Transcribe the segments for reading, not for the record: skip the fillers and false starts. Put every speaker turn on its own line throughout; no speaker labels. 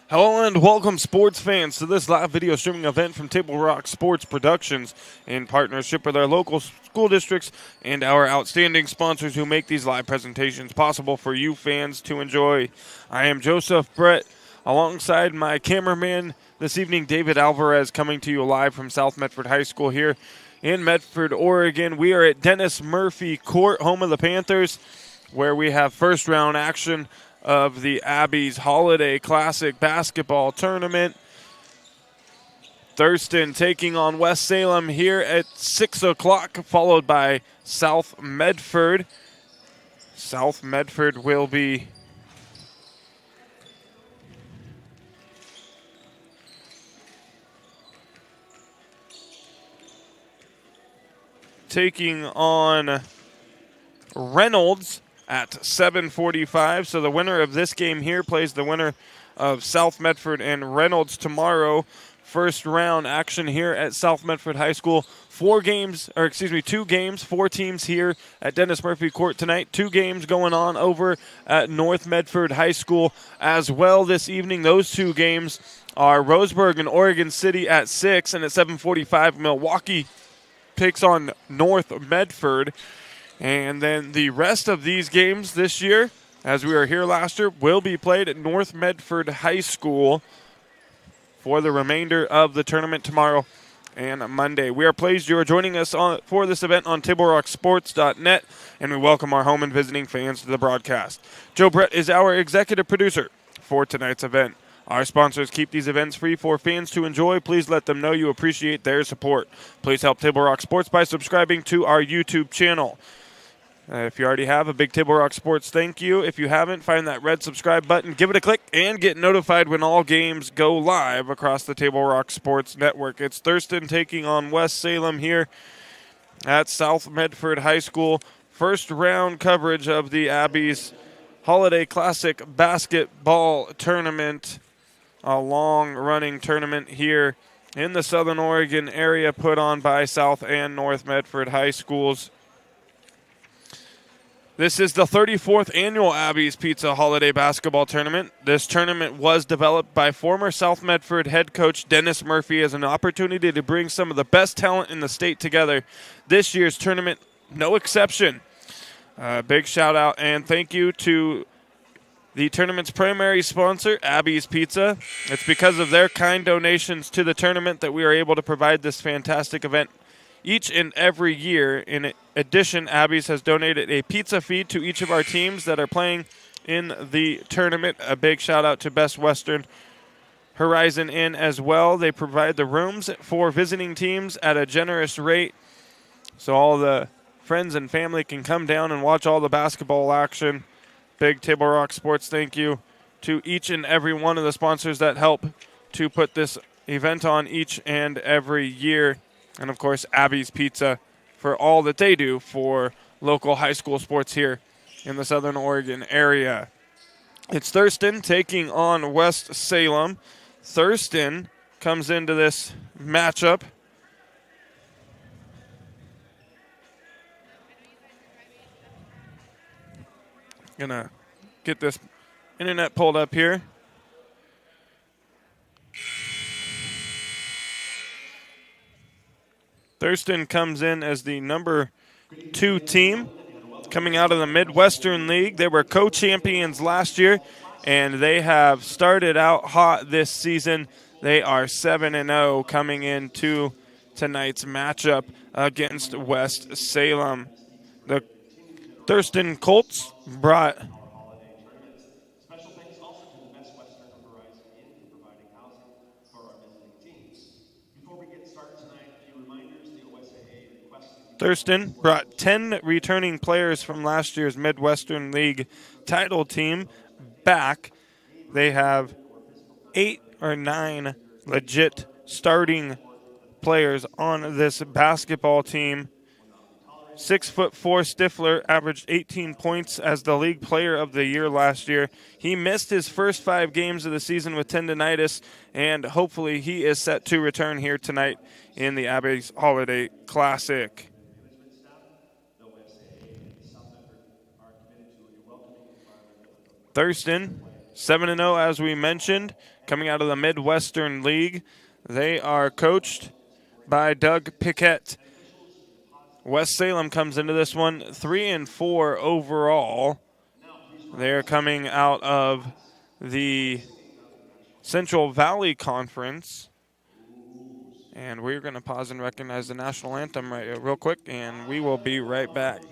Hello and welcome, sports fans, to this live video streaming event from Table Rock Sports Productions in partnership with our local school districts and our outstanding sponsors who make these live presentations possible for you fans to enjoy. I am Joseph Brett, alongside my cameraman this evening, David Alvarez, coming to you live from South Medford High School here in Medford, Oregon. We are at Dennis Murphy Court, home of the Panthers, where we have first-round action of the Abby's Holiday Classic Basketball Tournament. Thurston taking on West Salem here at 6 o'clock, followed by South Medford. South Medford will be taking on Reynolds at 7:45. So the winner of this game here plays the winner of South Medford and Reynolds tomorrow. First round action here at South Medford High School. 2 games, 4 teams here at Dennis Murphy Court tonight. 2 games going on over at North Medford High School as well this evening. Those 2 games are Roseburg and Oregon City at 6, and at 7:45 Milwaukee takes on North Medford. And then the rest of these games this year, as we were here last year, will be played at North Medford High School for the remainder of the tournament tomorrow and Monday. We are pleased you are joining us for this event on TableRockSports.net, and we welcome our home and visiting fans to the broadcast. Joe Brett is our executive producer for tonight's event. Our sponsors keep these events free for fans to enjoy. Please let them know you appreciate their support. Please help Table Rock Sports by subscribing to our YouTube channel. If you already have a big Table Rock Sports, thank you. If you haven't, find that red subscribe button, give it a click, and get notified when all games go live across the Table Rock Sports Network. It's Thurston taking on West Salem here at South Medford High School. First round coverage of the Abby's Holiday Classic Basketball Tournament, a long-running tournament here in the Southern Oregon area put on by South and North Medford High Schools. This is the 34th annual Abby's Pizza Holiday Basketball Tournament. This tournament was developed by former South Medford head coach Dennis Murphy as an opportunity to bring some of the best talent in the state together. This year's tournament, no exception. Big shout out and thank you to the tournament's primary sponsor, Abby's Pizza. It's because of their kind donations to the tournament that we are able to provide this fantastic event each and every year. In addition, Abby's has donated a pizza feed to each of our teams that are playing in the tournament. A big shout out to Best Western Horizon Inn as well. They provide the rooms for visiting teams at a generous rate, so all the friends and family can come down and watch all the basketball action. Big Table Rock Sports thank you to each and every one of the sponsors that help to put this event on each and every year. And, of course, Abby's Pizza for all that they do for local high school sports here in the Southern Oregon area. It's Thurston taking on West Salem. Thurston comes into this matchup gonna get this internet pulled up here. Thurston comes in as the number 2 team coming out of the Midwestern League. They were co-champions last year, and they have started out hot this season. They are 7-0 coming into tonight's matchup against West Salem. The Thurston Colts brought Thurston brought 10 returning players from last year's Midwestern League title team back. They have 8 or 9 legit starting players on this basketball team. 6'4" Stifler averaged 18 points as the league player of the year last year. He missed his first 5 games of the season with tendonitis, and hopefully he is set to return here tonight in the Abbey's Holiday Classic. Thurston, 7-0 as we mentioned, coming out of the Midwestern League. They are coached by Doug Pickett. West Salem comes into this one 3-4 overall. They're coming out of the Central Valley Conference. And we're going to pause and recognize the national anthem real quick, and we will be right back.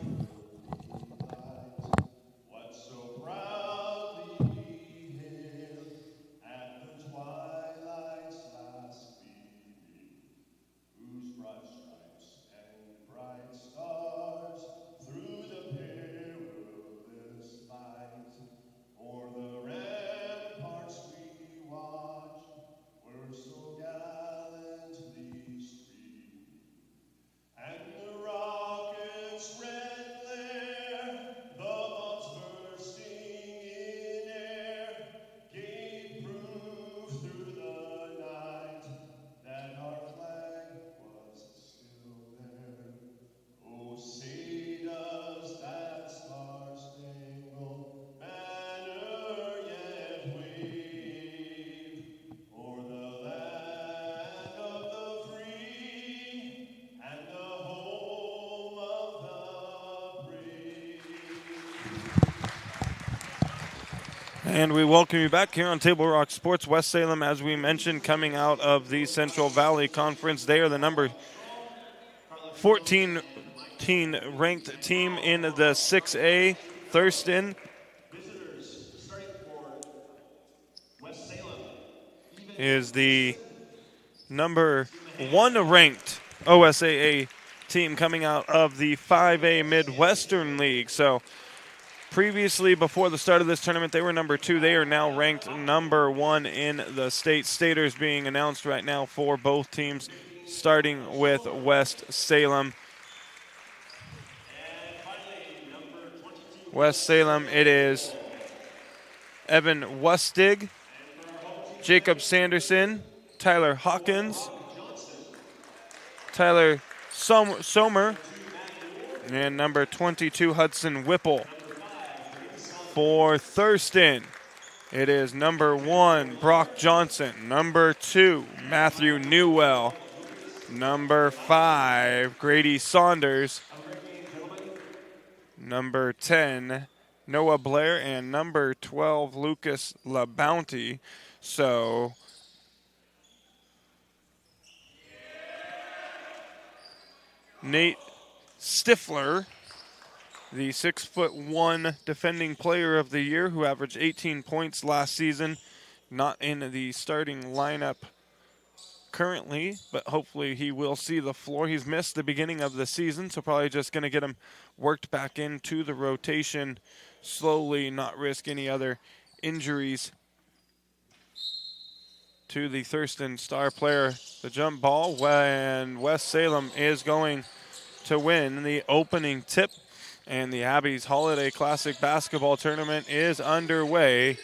And we welcome you back here on Table Rock Sports. West Salem, as we mentioned, coming out of the Central Valley Conference. They are the number 14 ranked team in the 6A. Thurston is the number 1 ranked OSAA team coming out of the 5A Midwestern League. So previously, before the start of this tournament, they were number 2. They are now ranked number 1 in the state. Staters being announced right now for both teams, starting with West Salem. West Salem, it is Evan Wustig, Jacob Sanderson, Tyler Hawkins, Tyler Sommer, and number 22, Hudson Whipple. For Thurston, it is number 1, Brock Johnson, number 2, Matthew Newell, number 5, Grady Saunders, number 10, Noah Blair, and number 12, Lucas LaBounty. So Nate Stifler, the 6'1" defending player of the year who averaged 18 points last season, not in the starting lineup currently, but hopefully he will see the floor. He's missed the beginning of the season, so probably just going to get him worked back into the rotation slowly, not risk any other injuries to the Thurston star player. The jump ball when West Salem is going to win the opening tip, and the Abbey's Holiday Classic basketball tournament is underway.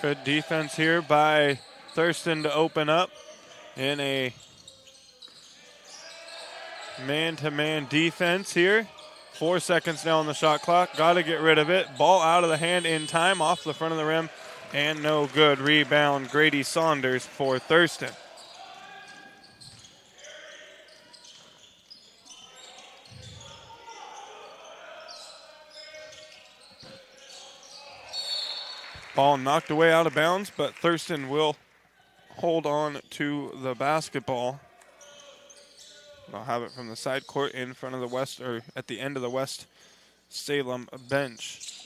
Good defense here by Thurston to open up in a man-to-man defense here. 4 seconds now on the shot clock. Got to get rid of it. Ball out of the hand in time, off the front of the rim, and no good. Rebound, Grady Saunders for Thurston. Ball knocked away out of bounds, but Thurston will hold on to the basketball. They'll have it from the side court in front of the West, or at the end of the West Salem bench.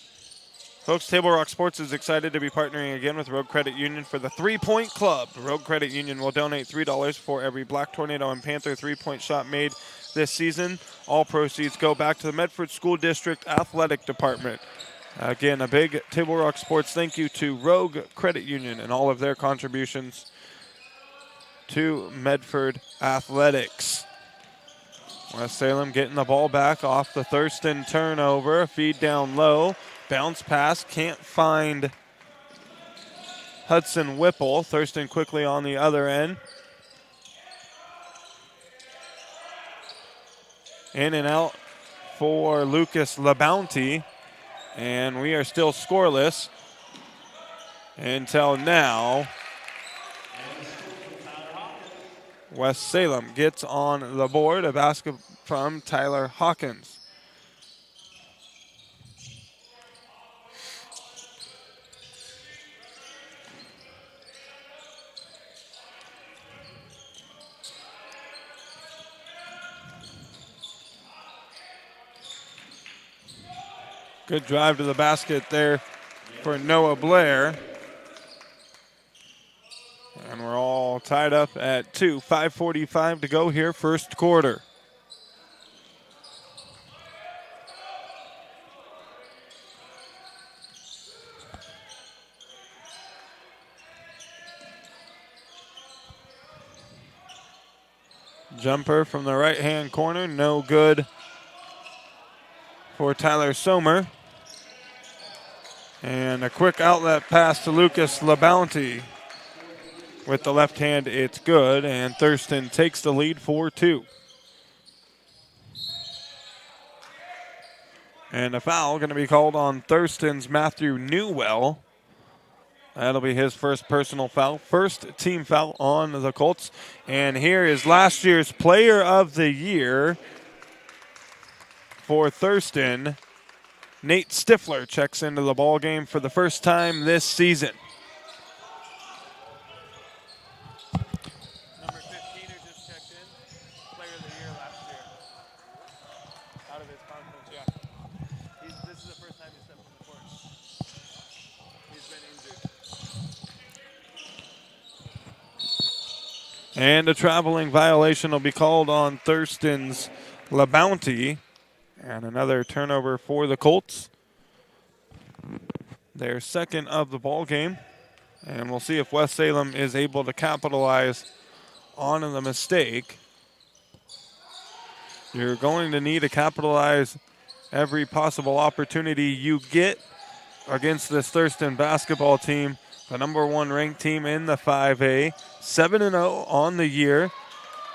Folks, Table Rock Sports is excited to be partnering again with Rogue Credit Union for the 3-Point Club. Rogue Credit Union will donate $3 for every Black Tornado and Panther 3-point shot made this season. All proceeds go back to the Medford School District Athletic Department. Again, a big Table Rock Sports thank you to Rogue Credit Union and all of their contributions to Medford Athletics. West Salem getting the ball back off the Thurston turnover. Feed down low. Bounce pass. Can't find Hudson Whipple. Thurston quickly on the other end. In and out for Lucas LaBounty. And we are still scoreless until now. West Salem gets on the board. A basket from Tyler Hawkins. Good drive to the basket there for Noah Blair. And we're all tied up at 2. 5:45 to go here, first quarter. Jumper from the right-hand corner, no good for Tyler Sommer. And a quick outlet pass to Lucas LaBounty. With the left hand, it's good, and Thurston takes the lead 4-2. And a foul going to be called on Thurston's Matthew Newell. That'll be his first personal foul, first team foul on the Colts. And here is last year's Player of the Year for Thurston. Nate Stifler checks into the ball game for the first time this season. Number 15 who just checked in, Player of the Year last year. Out of his conference, yeah. This is the first time he's stepped on the court. He's been injured. And a traveling violation will be called on Thurston's LaBounty. And another turnover for the Colts. Their second of the ball game. And we'll see if West Salem is able to capitalize on the mistake. You're going to need to capitalize every possible opportunity you get against this Thurston basketball team, the number 1 ranked team in the 5A, 7-0 on the year,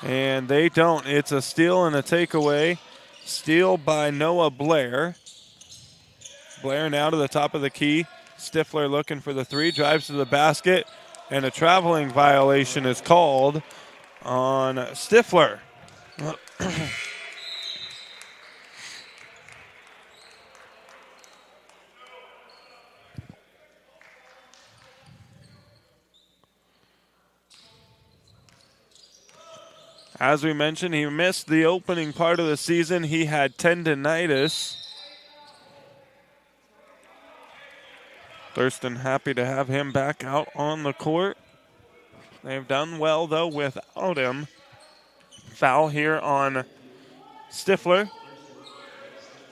and they don't. It's a steal and a takeaway. Steal by Noah Blair. Blair now to the top of the key. Stifler looking for the 3, drives to the basket, and a traveling violation is called on Stifler. As we mentioned, he missed the opening part of the season. He had tendinitis. Thurston happy to have him back out on the court. They've done well, though, without him. Foul here on Stifler.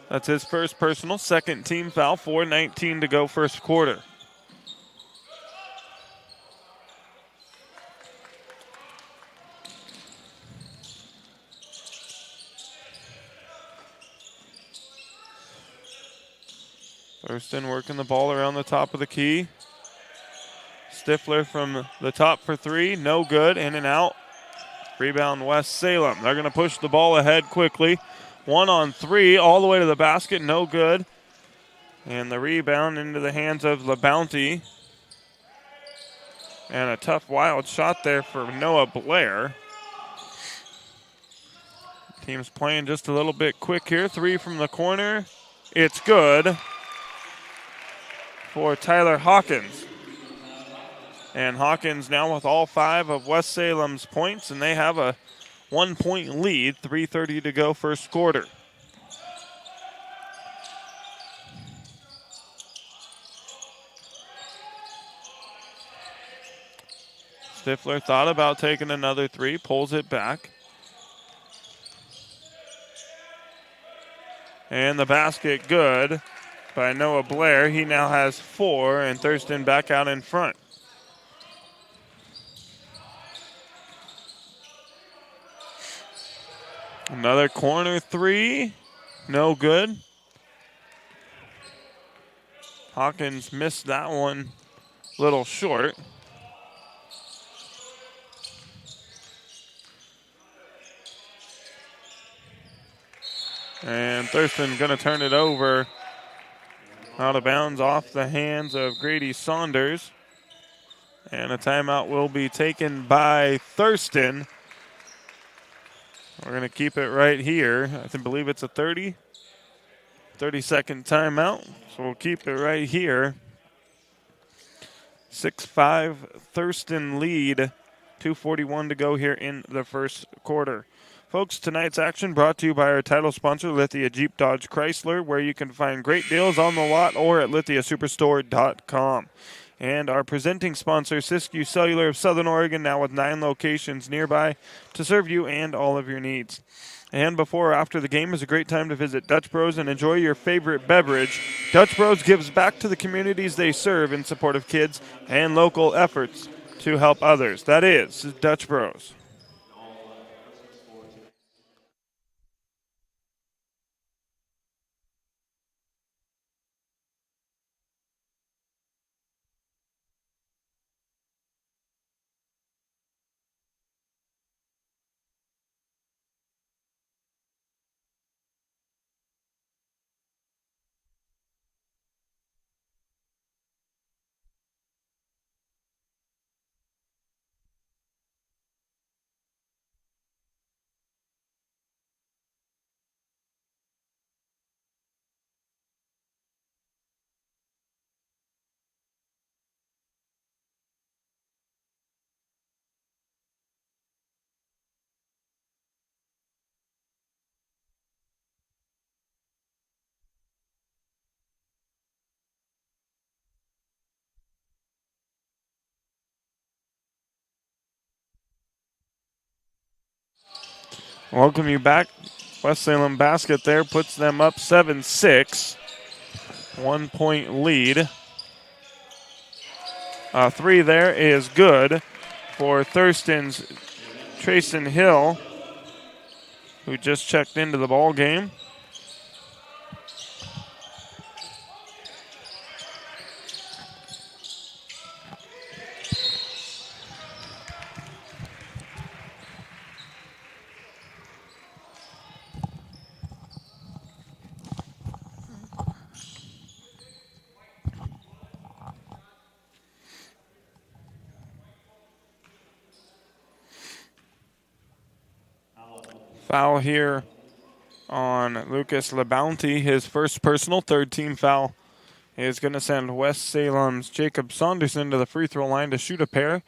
That's his first personal, second team foul, 4:19 to go first quarter. Thurston working the ball around the top of the key. Stifler from the top for 3, no good, in and out. Rebound West Salem. They're going to push the ball ahead quickly. 1-on-3, all the way to the basket, no good. And the rebound into the hands of LaBounty. And a tough, wild shot there for Noah Blair. Team's playing just a little bit quick here. 3 from the corner. It's good for Tyler Hawkins. And Hawkins now with all 5 of West Salem's points, and they have a 1-point lead, 3:30 to go first quarter. Stifler thought about taking another three, pulls it back. And the basket good by Noah Blair. He now has 4, and Thurston back out in front. Another corner three, no good. Hawkins missed that one a little short. And Thurston going to turn it over out of bounds off the hands of Grady Saunders. And a timeout will be taken by Thurston. We're going to keep it right here. I believe it's a 30-second timeout. So we'll keep it right here. 6-5 Thurston lead. 2:41 to go here in the first quarter. Folks, tonight's action brought to you by our title sponsor, Lithia Jeep Dodge Chrysler, where you can find great deals on the lot or at lithiasuperstore.com. And our presenting sponsor, Siskiyou Cellular of Southern Oregon, now with 9 locations nearby to serve you and all of your needs. And before or after the game is a great time to visit Dutch Bros and enjoy your favorite beverage. Dutch Bros gives back to the communities they serve in support of kids and local efforts to help others. That is Dutch Bros. Welcome you back. West Salem basket there puts them up 7-6. 1 point lead. A three there is good for Thurston's Trayson Hill, who just checked into the ball game. Foul here on Lucas LeBounty, his first personal, 3rd team foul, is going to send West Salem's Jacob Saunderson to the free throw line to shoot a pair,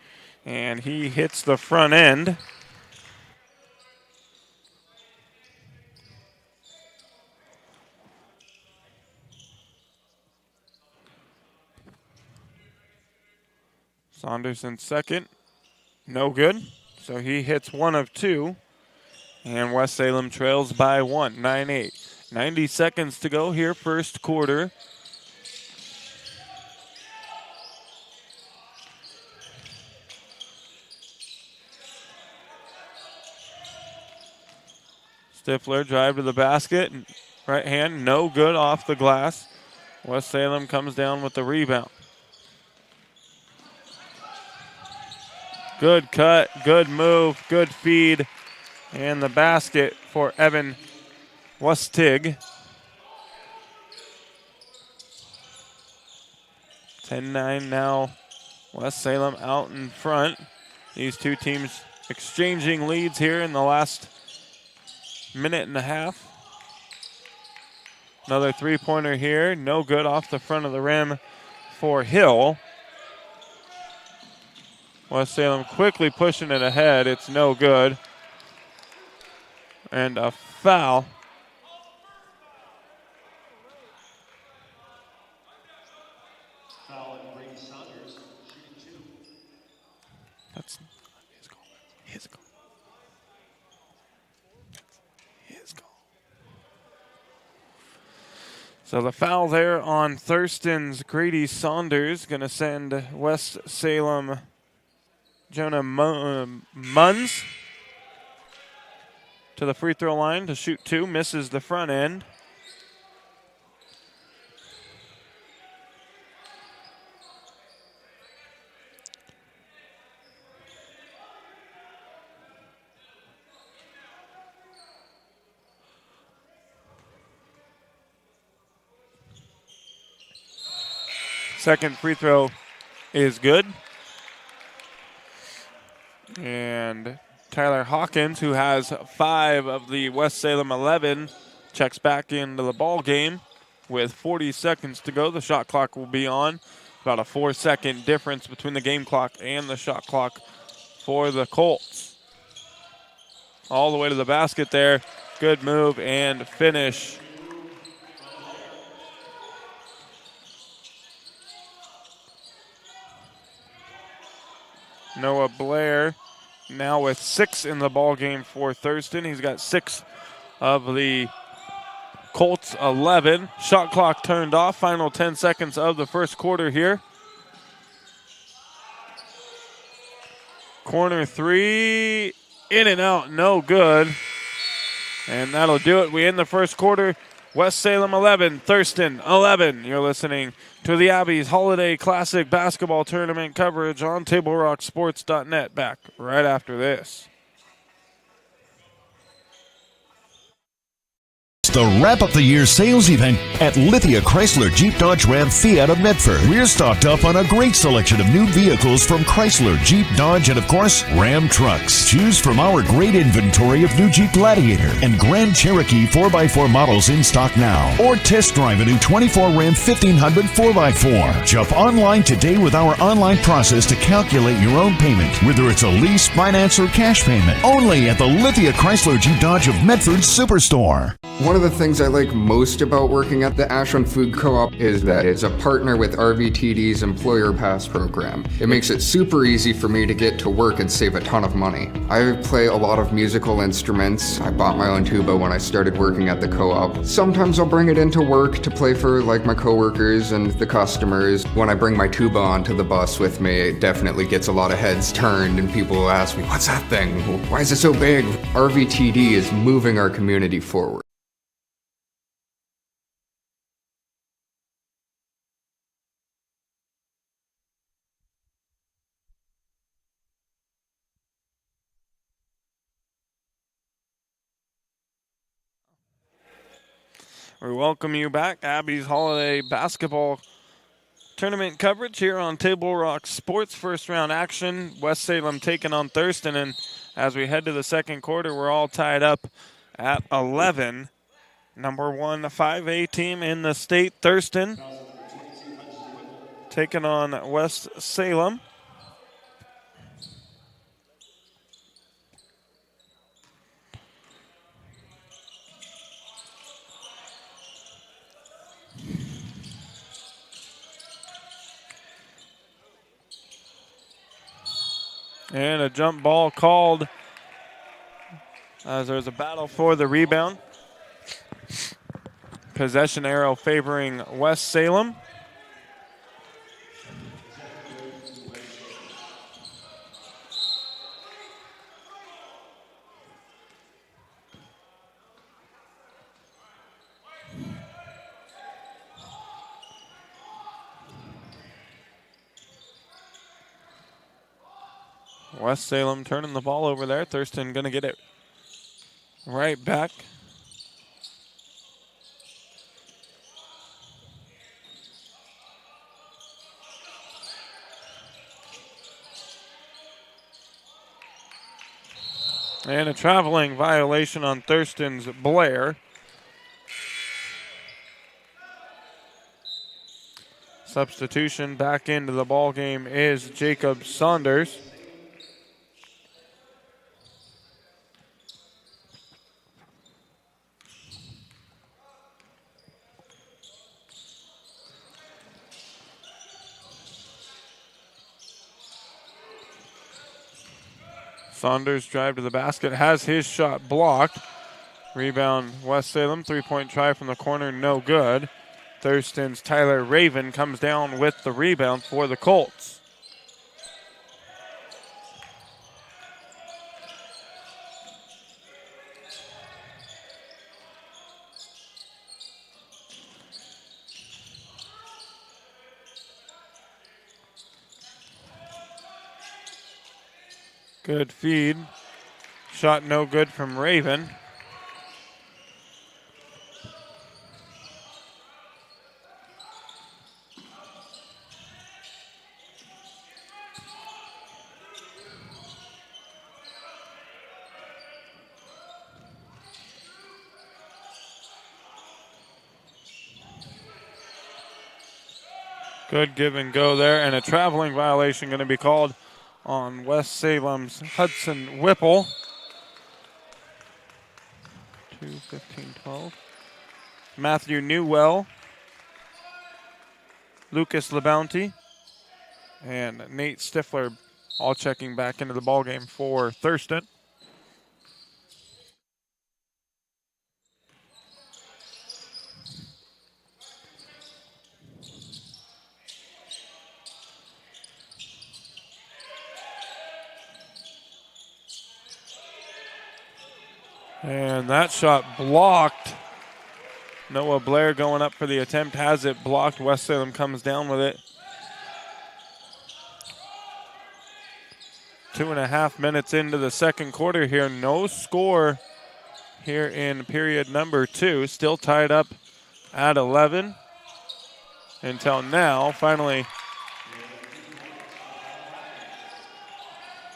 and he hits the front end. Saunderson second, no good, so he hits 1 of 2. And West Salem trails by 1, 9-8. 90 seconds to go here, first quarter. Stifler drive to the basket. Right hand, no good off the glass. West Salem comes down with the rebound. Good cut, good move, good feed. And the basket for Evan Lustig. 10-9 now. West Salem out in front. These two teams exchanging leads here in the last minute and a half. Another three-pointer here. No good off the front of the rim for Hill. West Salem quickly pushing it ahead. It's no good. And a foul. That's his goal. His goal. His goal. So the foul there on Thurston's Grady Saunders going to send West Salem Jonah Munns to the free throw line to shoot 2. Misses the front end. Second free throw is good. And Tyler Hawkins, who has 5 of the West Salem 11, checks back into the ball game with 40 seconds to go. The shot clock will be on. About a 4-second difference between the game clock and the shot clock for the Colts. All the way to the basket there. Good move and finish. Noah Blair now with 6 in the ball game for Thurston. He's got 6 of the Colts 11. Shot clock turned off. Final 10 seconds of the first quarter here. Corner 3, in and out, no good. And that'll do it. We end the first quarter. West Salem 11, Thurston 11. You're listening to the Abbeys Holiday Classic Basketball Tournament coverage on TableRockSports.net. Back right after this.
The wrap up the year sales event at Lithia Chrysler Jeep Dodge Ram Fiat of Medford. We're stocked up on a great selection of new vehicles from Chrysler, Jeep, Dodge, and of course, Ram trucks. Choose from our great inventory of new Jeep Gladiator and Grand Cherokee 4x4 models in stock now. Or test drive a new 24 Ram 1500 4x4. Jump online today with our online process to calculate your own payment, whether it's a lease, finance, or cash payment. Only at the Lithia Chrysler Jeep Dodge of Medford Superstore.
One of the things I like most about working at the Ashland Food Co-op is that it's a partner with RVTD's Employer Pass program. It makes it super easy for me to get to work and save a ton of money. I play a lot of musical instruments. I bought my own tuba when I started working at the co-op. Sometimes I'll bring it into work to play for like my coworkers and the customers. When I bring my tuba onto the bus with me, it definitely gets a lot of heads turned and people will ask me, what's that thing? Why is it so big? RVTD is moving our community forward.
We welcome you back. Abbeys Holiday Basketball Tournament coverage here on Table Rock Sports. First round action. West Salem taking on Thurston. And as we head to the second quarter, we're all tied up at 11. Number 1 5A team in the state, Thurston, taking on West Salem. And a jump ball called as there's a battle for the rebound. Possession arrow favoring West Salem. West Salem turning the ball over there. Thurston going to get it right back. And a traveling violation on Thurston's Blair. Substitution back into the ball game is Jacob Saunders. Saunders drive to the basket, has his shot blocked. Rebound West Salem, 3-point try from the corner, no good. Thurston's Tyler Raven comes down with the rebound for the Colts. Good feed. Shot no good from Raven. Good give and go there, and a traveling violation going to be called on West Salem's Hudson Whipple. 2:15-12. Matthew Newell, Lucas LeBounty, and Nate Stifler all checking back into the ballgame for Thurston. And that shot blocked. Noah Blair going up for the attempt, has it blocked. West Salem comes down with it. 2.5 minutes into the second quarter here. No score here in period number 2. Still tied up at 11 until now. Finally,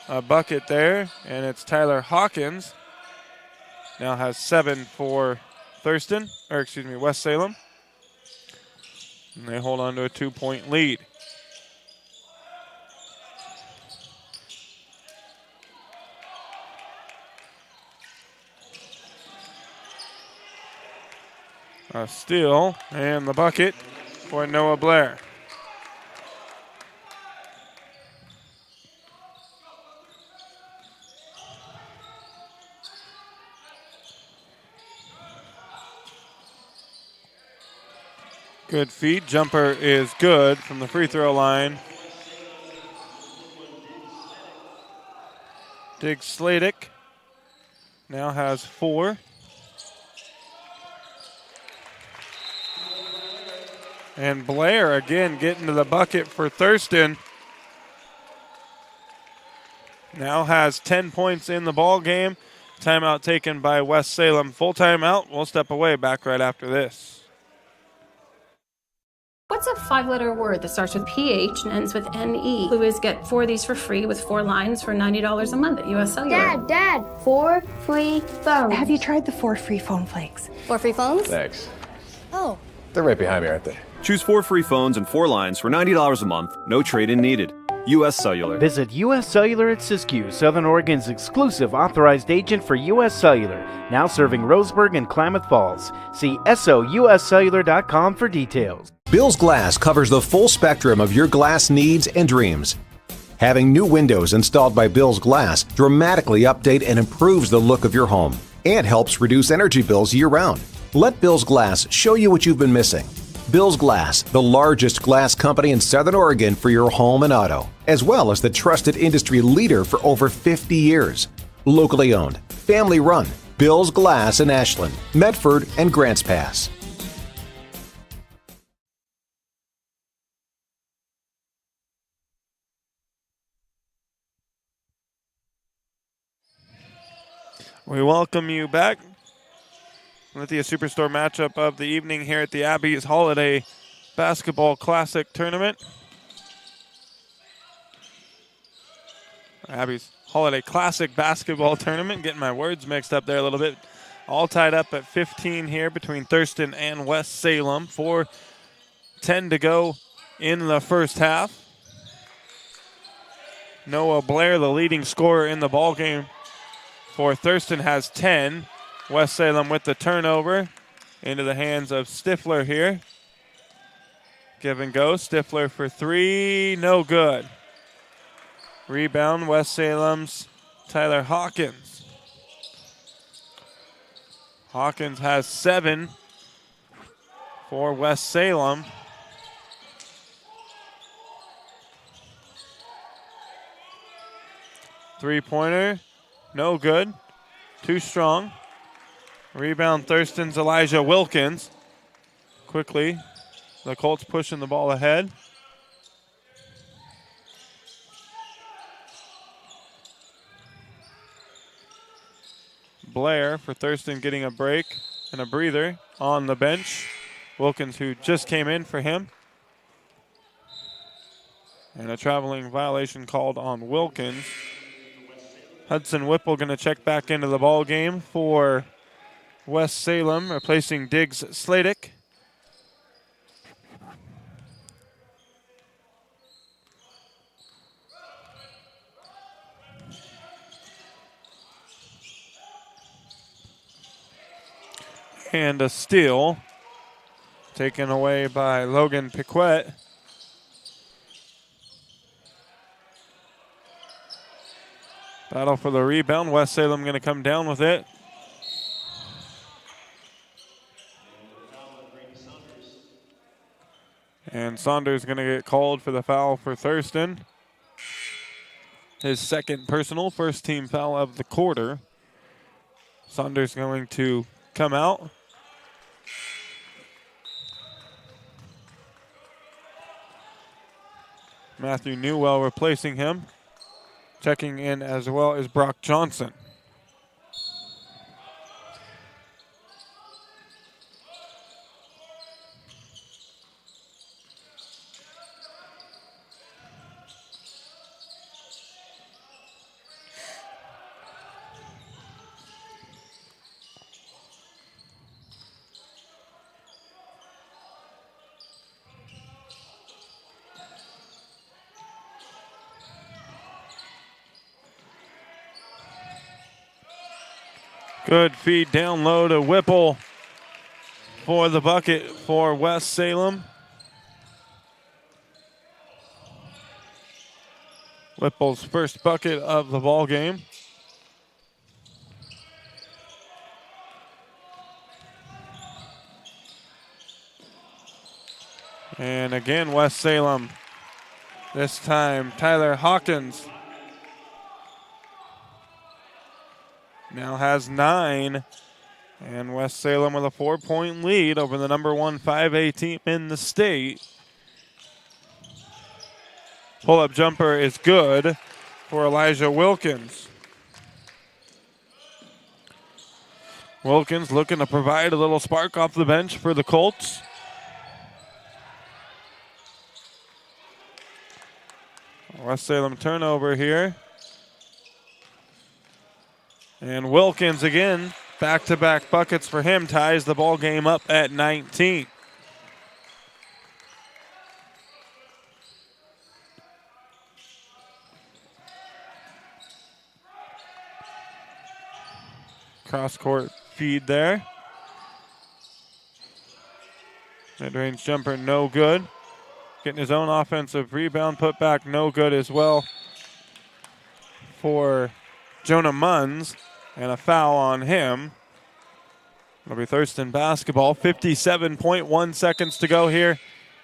a bucket there, and it's Tyler Hawkins. Now has 7 for West Salem. And they hold on to a 2-point lead. A steal and the bucket for Noah Blair. Good feed. Jumper is good from the free throw line. Dig Sladek now has 4. And Blair again getting to the bucket for Thurston. Now has 10 points in the ball game. Timeout taken by West Salem. Full timeout. We'll step away. Back right after this.
What's a 5-letter word that starts with PH and ends with NE? Clue is get 4 of these for free with 4 lines for $90 a month at US Cellular.
Dad, 4 free phones.
Have you tried the 4 free phone flakes?
4 free phones?
Thanks.
Oh.
They're right behind me, aren't they?
Choose 4 free phones and 4 lines for $90 a month. No trade-in needed. US Cellular.
Visit US Cellular at Siskiyou, Southern Oregon's exclusive authorized agent for US Cellular, now serving Roseburg and Klamath Falls. See SOUScellular.com for details.
Bill's Glass covers the full spectrum of your glass needs and dreams. Having new windows installed by Bill's Glass dramatically update and improves the look of your home and helps reduce energy bills year-round. Let Bill's Glass show you what you've been missing. Bill's Glass, the largest glass company in Southern Oregon for your home and auto, as well as the trusted industry leader for over 50 years. Locally owned, family run, Bill's Glass in Ashland, Medford, and Grants Pass.
We welcome you back. Lithia Superstore matchup of the evening here at the Abbey's Holiday Basketball Classic Tournament. Abbey's Holiday Classic Basketball Tournament. Getting my words mixed up there a little bit. All tied up at 15 here between Thurston and West Salem. 4:10 to go in the first half. Noah Blair, the leading scorer in the ballgame for Thurston, has 10. West Salem with the turnover into the hands of Stifler here. Give and go. Stifler for 3. No good. Rebound, West Salem's Tyler Hawkins. Hawkins has 7 for West Salem. Three-pointer, no good. Too strong. Rebound Thurston's Elijah Wilkins. Quickly, the Colts pushing the ball ahead. Blair for Thurston getting a break and a breather on the bench. Wilkins, who just came in for him. And a traveling violation called on Wilkins. Hudson Whipple going to check back into the ball game for West Salem, replacing Diggs Sladek. And a steal taken away by Logan Piquet. Battle for the rebound. West Salem going to come down with it. And Saunders going to get called for the foul for Thurston. His second personal, first team foul of the quarter. Saunders going to come out. Matthew Newell replacing him. Checking in as well as Brock Johnson. Good feed down low to Whipple for the bucket for West Salem. Whipple's first bucket of the ball game. And again, West Salem. This time, Tyler Hawkins now has 9, and West Salem with a 4-point lead over the number 1 5A team in the state. Pull-up jumper is good for Elijah Wilkins. Wilkins looking to provide a little spark off the bench for the Colts. West Salem turnover here. And Wilkins again, back-to-back buckets for him, ties the ball game up at 19. Cross-court feed there. Mid-range jumper, no good. Getting his own offensive rebound, put back, no good as well for Jonah Munns. And a foul on him. It'll be Thurston basketball. 57.1 seconds to go here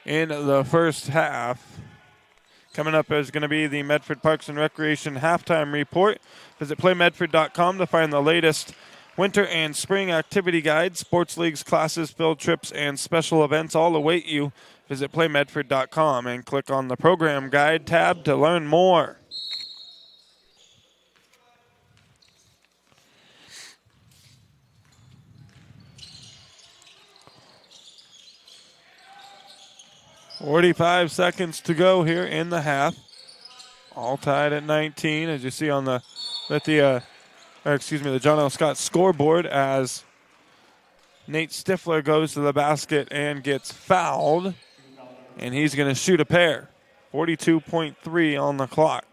in the first half. Coming up is going to be the Medford Parks and Recreation halftime report. Visit playmedford.com to find the latest winter and spring activity guides, sports leagues, classes, field trips, and special events all await you. Visit playmedford.com and click on the program guide tab to learn more. .45 seconds to go here in the half. All tied at 19, as you see on the John L. Scott scoreboard, as Nate Stifler goes to the basket and gets fouled, and he's going to shoot a pair. 42.3 on the clock.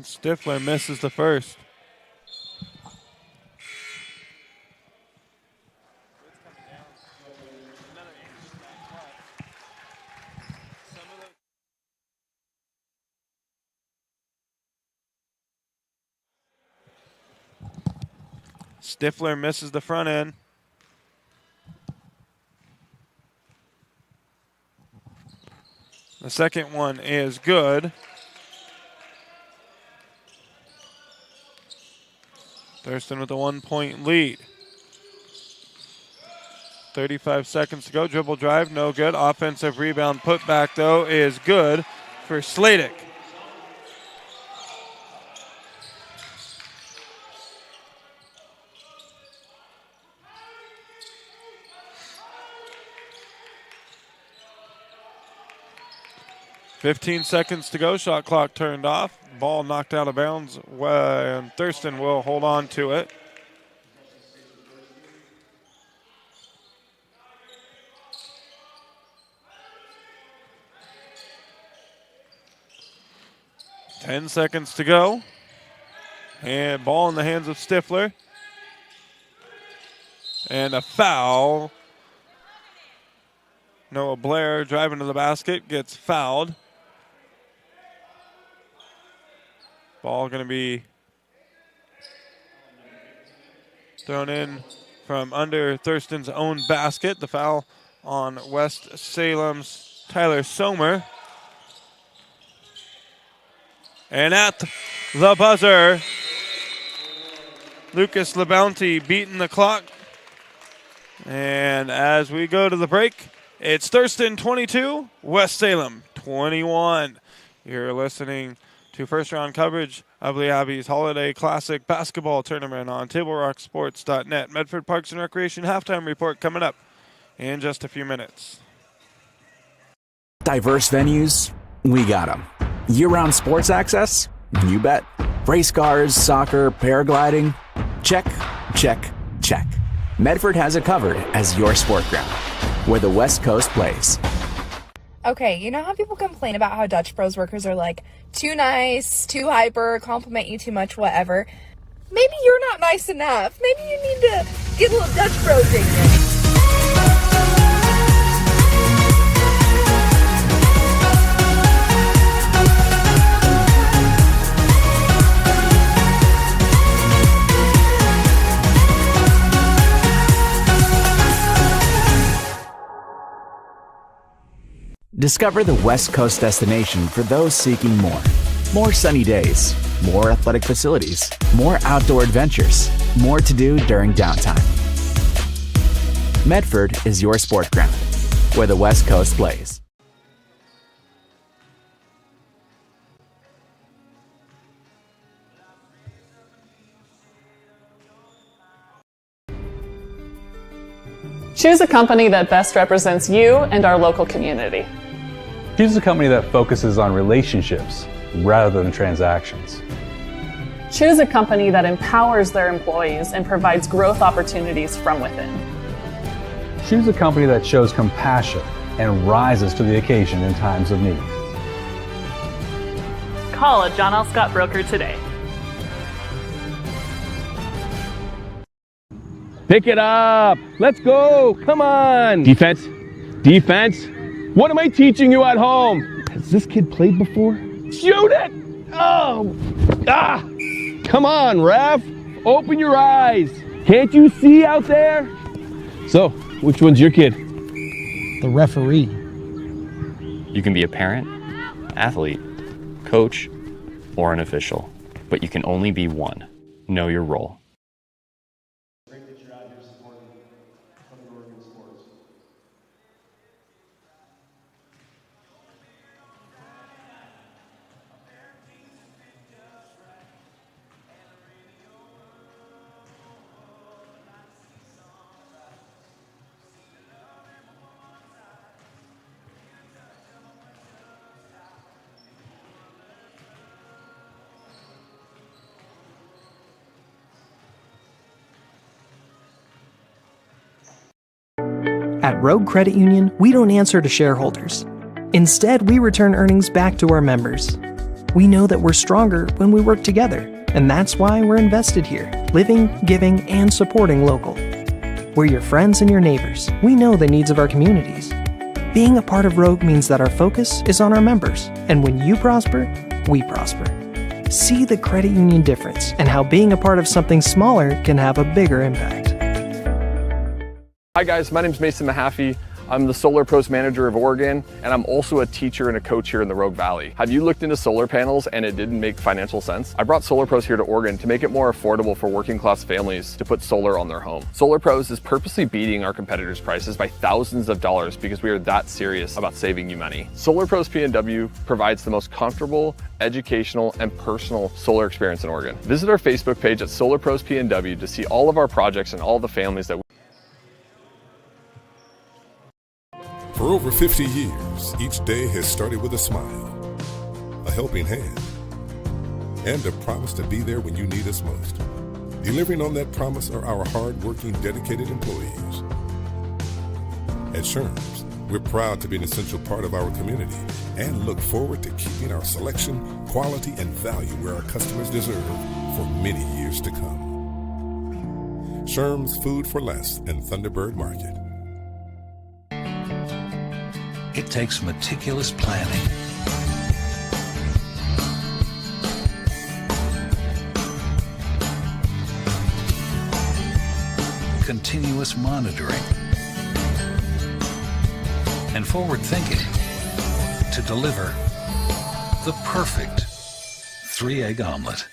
And Stifler misses the first. Stifler misses the front end. The second one is good. Thurston with a 1-point lead. 35 seconds to go. Dribble drive, no good. Offensive rebound put back, though, is good for Sladek. .15 seconds to go. Shot clock turned off. Ball knocked out of bounds, and Thurston will hold on to it. .10 seconds to go. And ball in the hands of Stifler. And a foul. Noah Blair driving to the basket, gets fouled. Ball going to be thrown in from under Thurston's own basket. The foul on West Salem's Tyler Somer. And at the buzzer, Lucas LeBounty beating the clock. And as we go to the break, it's Thurston 22, West Salem 21. You're listening to first-round coverage of Lee Abbey's Holiday Classic Basketball Tournament on TableRockSports.net. Medford Parks and Recreation halftime report coming up in just a few minutes.
Diverse venues, we got them. Year-round sports access? You bet. Race cars, soccer, paragliding? Check, check, check. Medford has it covered as your sport ground, where the West Coast plays.
Okay, you know how people complain about how Dutch Bros workers are like too nice, too hyper, compliment you too much, whatever? Maybe you're not nice enough. Maybe you need to get a little Dutch Bro dignity.
Discover the West Coast destination for those seeking more. More sunny days, more athletic facilities, more outdoor adventures, more to do during downtime. Medford is your sport ground, where the West Coast plays.
Choose a company that best represents you and our local community.
Choose a company that focuses on relationships rather than transactions.
Choose a company that empowers their employees and provides growth opportunities from within.
Choose a company that shows compassion and rises to the occasion in times of need.
Call a John L. Scott broker today.
Pick it up. Let's go. Come on. Defense. Defense. What am I teaching you at home? Has this kid played before? Shoot it. Oh. Ah. Come on, ref. Open your eyes. Can't you see out there? So, which one's your kid?
The referee.
You can be a parent, athlete, coach, or an official, but you can only be one. Know your role.
At Rogue Credit Union, we don't answer to shareholders. Instead, we return earnings back to our members. We know that we're stronger when we work together, and that's why we're invested here, living, giving, and supporting local. We're your friends and your neighbors. We know the needs of our communities. Being a part of Rogue means that our focus is on our members, and when you prosper, we prosper. See the credit union difference and how being a part of something smaller can have a bigger impact.
Hi guys, my name is Mason Mahaffey. I'm the Solar Pros Manager of Oregon, and I'm also a teacher and a coach here in the Rogue Valley. Have you looked into solar panels and it didn't make financial sense? I brought Solar Pros here to Oregon to make it more affordable for working class families to put solar on their home. Solar Pros is purposely beating our competitors' prices by thousands of dollars because we are that serious about saving you money. Solar Pros PNW provides the most comfortable, educational, and personal solar experience in Oregon. Visit our Facebook page at Solar Pros PNW to see all of our projects and all the families that
For over 50 years, each day has started with a smile, a helping hand, and a promise to be there when you need us most. Delivering on that promise are our hard-working, dedicated employees. At Sherms, we're proud to be an essential part of our community and look forward to keeping our selection, quality, and value where our customers deserve for many years to come. Sherms Food for Less and Thunderbird Market.
It takes meticulous planning, continuous monitoring, and forward thinking to deliver the perfect 3-egg omelet.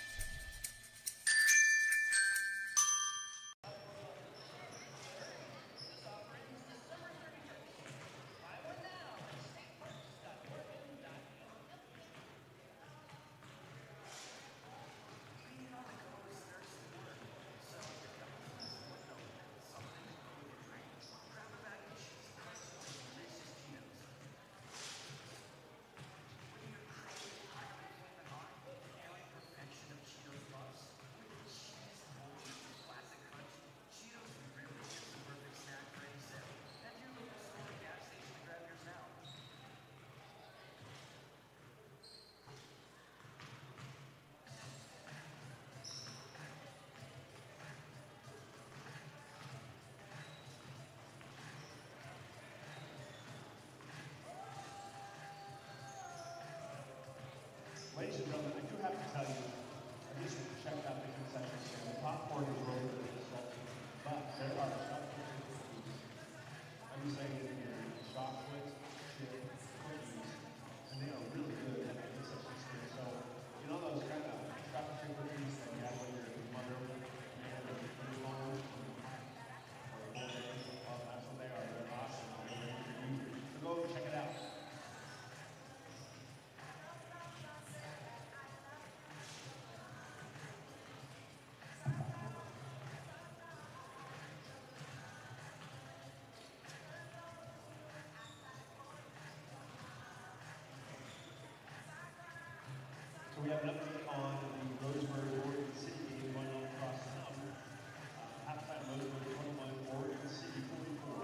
Ladies and gentlemen, I do have to tell you, I just checked out the concession stand. The popcorn is really good, but there are chocolate cookies. I'm just saying it here, chocolate chip cookies, and they are really good at the concession stand. So, you know those kind of chocolate chip cookies that you have when you're in mother, you have the food farm, or well, that's what they are. They're awesome. They're ready for you. So go check it out. So we have an update on the Roseburg Oregon City game going on across town. Halftime Roseburg 21, Oregon City 44.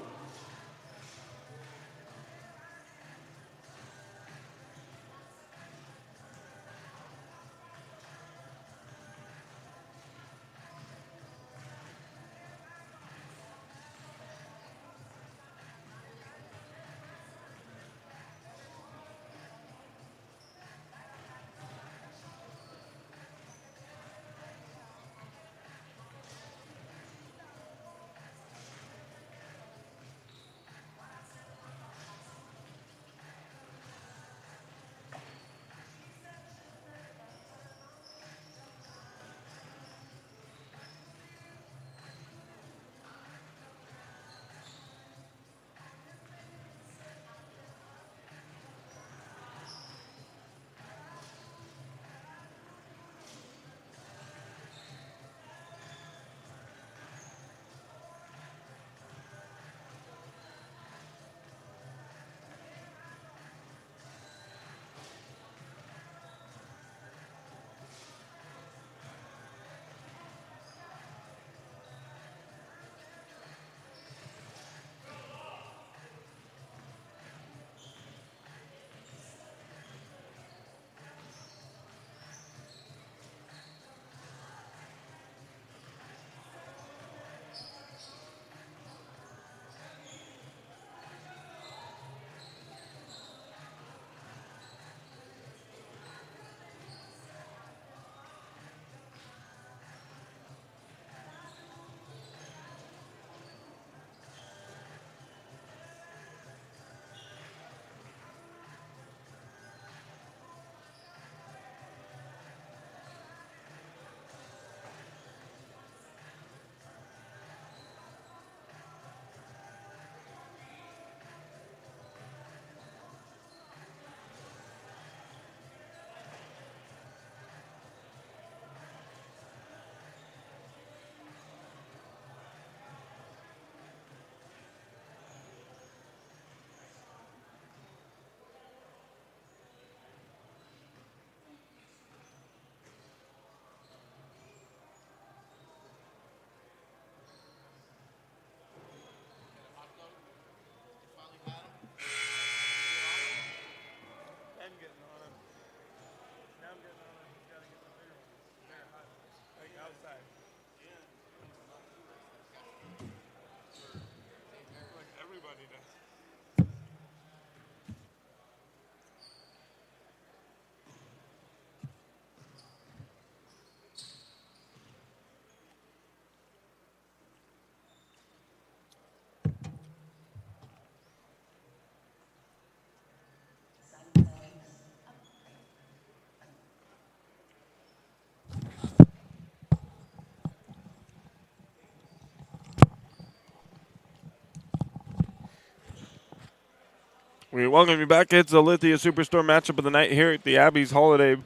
We welcome you back. It's the Lithia Superstore matchup of the night here at the Abby's Holiday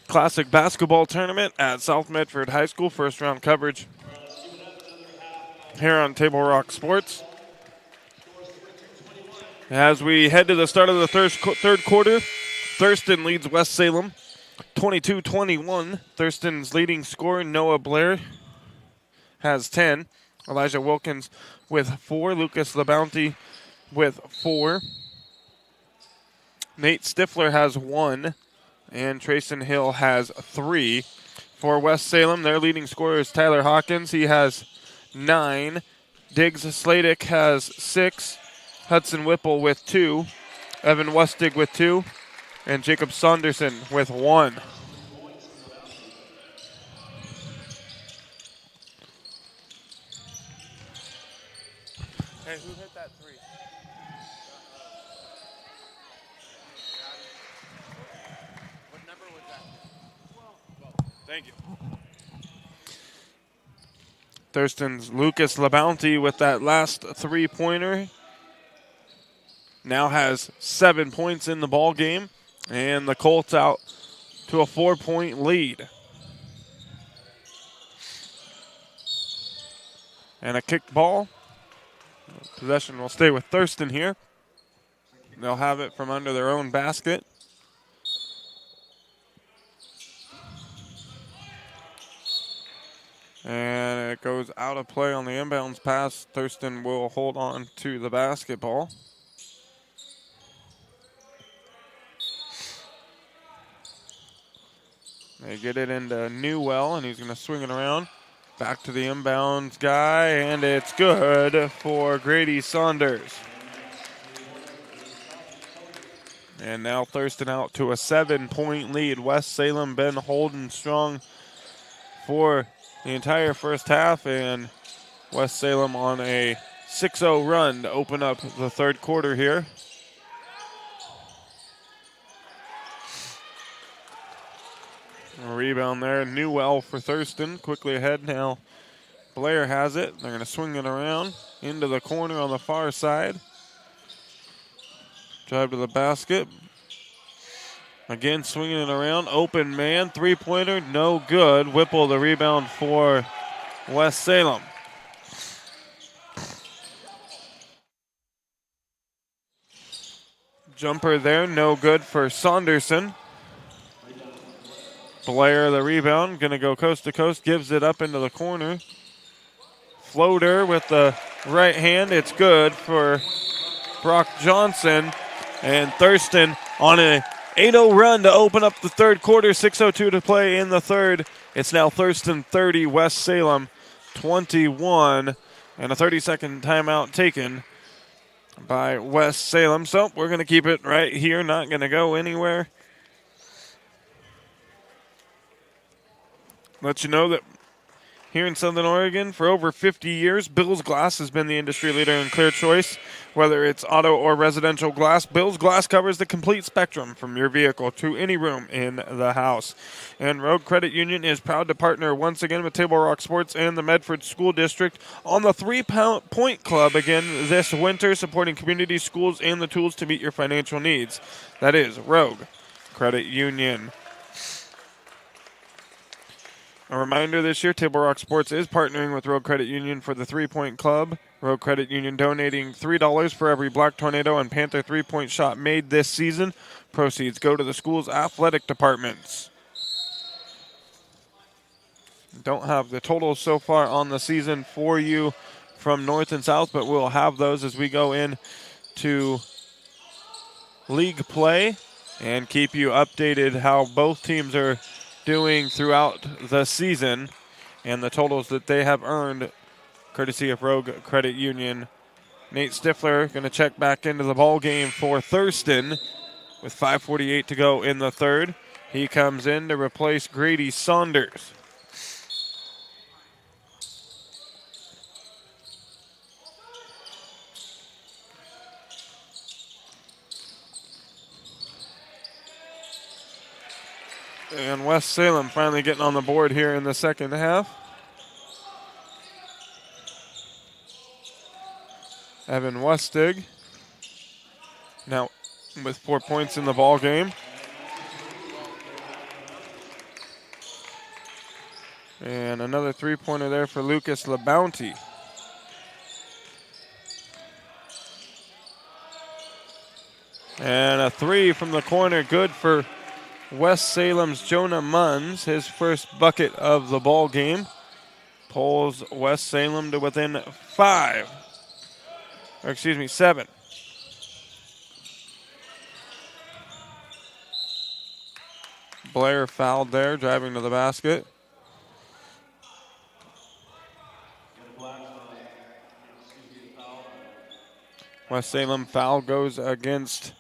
Classic Basketball Tournament at South Medford High School. First round coverage here on Table Rock Sports. As we head to the start of the third quarter, Thurston leads West Salem 22-21. Thurston's leading scorer, Noah Blair, has 10. Elijah Wilkins with 4. Lucas LeBounty with 4. Nate Stifler has 1. And Trayson Hill has 3. For West Salem, their leading scorer is Tyler Hawkins. He has 9. Diggs Sladek has 6. Hudson Whipple with 2. Evan Westig with 2. And Jacob Saunderson with 1. Hey, who hit that 3? What number was that? 12. Thank you. Thurston's Lucas LeBounty with that last 3-pointer. Now has 7 points in the ball game. And the Colts out to a 4-point lead. And a kick ball. Possession will stay with Thurston here. They'll have it from under their own basket. And it goes out of play on the inbounds pass. Thurston will hold on to the basketball. They get it into Newell, and he's going to swing it around. Back to the inbounds guy, and it's good for Grady Saunders. And now Thurston out to a 7-point lead. West Salem been holding strong for the entire first half, and West Salem on a 6-0 run to open up the third quarter here. A rebound there. Newell for Thurston. Quickly ahead now. Blair has it. They're going to swing it around into the corner on the far side. Drive to the basket. Again, swinging it around. Open man. 3-pointer. No good. Whipple the rebound for West Salem. Jumper there. No good for Saunderson. Blair the rebound, going to go coast to coast, gives it up into the corner. Floater with the right hand, it's good for Brock Johnson. And Thurston on a 8-0 run to open up the third quarter, 6:02 to play in the third. It's now Thurston 30, West Salem 21, and a 30-second timeout taken by West Salem. So we're going to keep it right here, not going to go anywhere. Let you know that here in Southern Oregon, for over 50 years, Bill's Glass has been the industry leader in clear choice. Whether it's auto or residential glass, Bill's Glass covers the complete spectrum from your vehicle to any room in the house. And Rogue Credit Union is proud to partner once again with Table Rock Sports and the Medford School District on the 3-Point Club again this winter, supporting community schools and the tools to meet your financial needs. That is Rogue Credit Union. A reminder this year, Table Rock Sports is partnering with Rogue Credit Union for the 3-Point Club. Rogue Credit Union donating $3 for every Black Tornado and Panther 3-point shot made this season. Proceeds go to the school's athletic departments. Don't have the totals so far on the season for you from North and South, but we'll have those as we go in to league play and keep you updated how both teams are doing throughout the season and the totals that they have earned courtesy of Rogue Credit Union. Nate Stifler going to check back into the ball game for Thurston with 5:48 to go in the third. He comes in to replace Grady Saunders. And West Salem finally getting on the board here in the second half. Evan Westig now with 4 points in the ball game. And another three-pointer there for Lucas LeBounty. And a three from the corner, good for West Salem's Jonah Munns, his first bucket of the ball game. Pulls West Salem to within 7. Blair fouled there, driving to the basket. West Salem foul goes against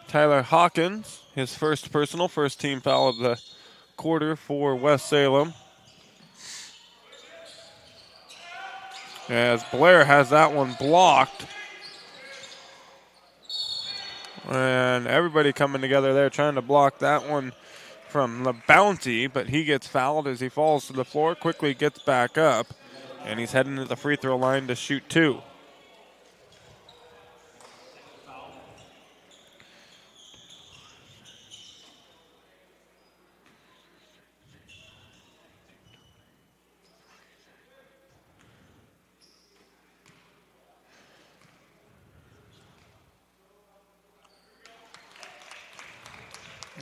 Tyler Hawkins, his first personal, first team foul of the quarter for West Salem. As Blair has that one blocked. And everybody coming together there trying to block that one from LeBounty, but he gets fouled as he falls to the floor, quickly gets back up, and he's heading to the free throw line to shoot 2.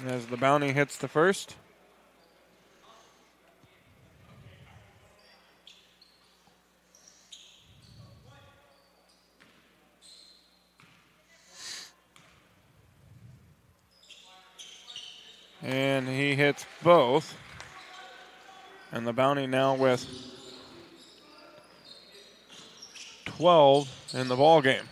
As the bounty hits the first. And he hits both. And the bounty now with 12 in the ball game.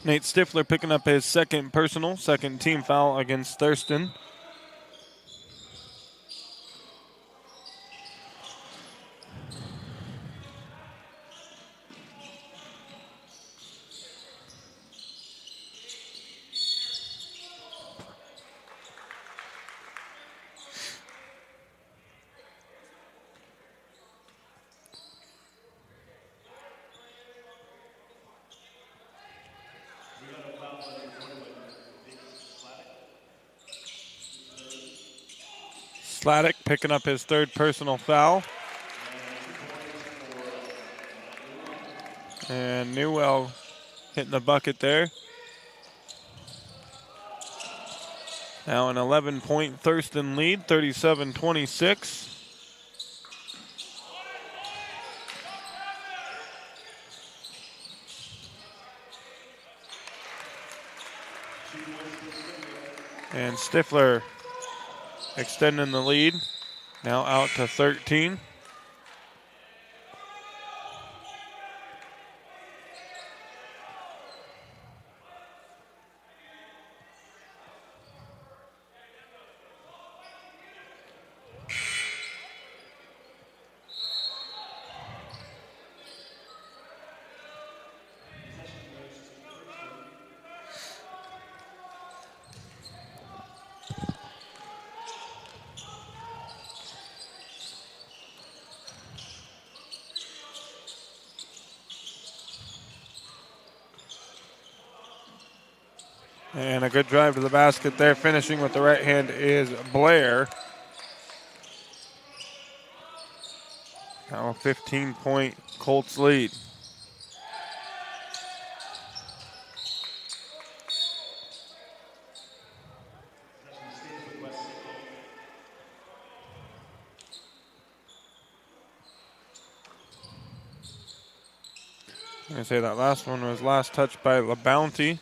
Nate Stifler picking up his second personal, second team foul against Thurston. Sladek picking up his third personal foul. And Newell hitting the bucket there. Now an 11-point Thurston lead, 37-26. And Stifler extending the lead, now out to 13. And a good drive to the basket there. Finishing with the right hand is Blair. Now a 15-point Colts lead. I'm going to say that last one was last touched by LeBounty.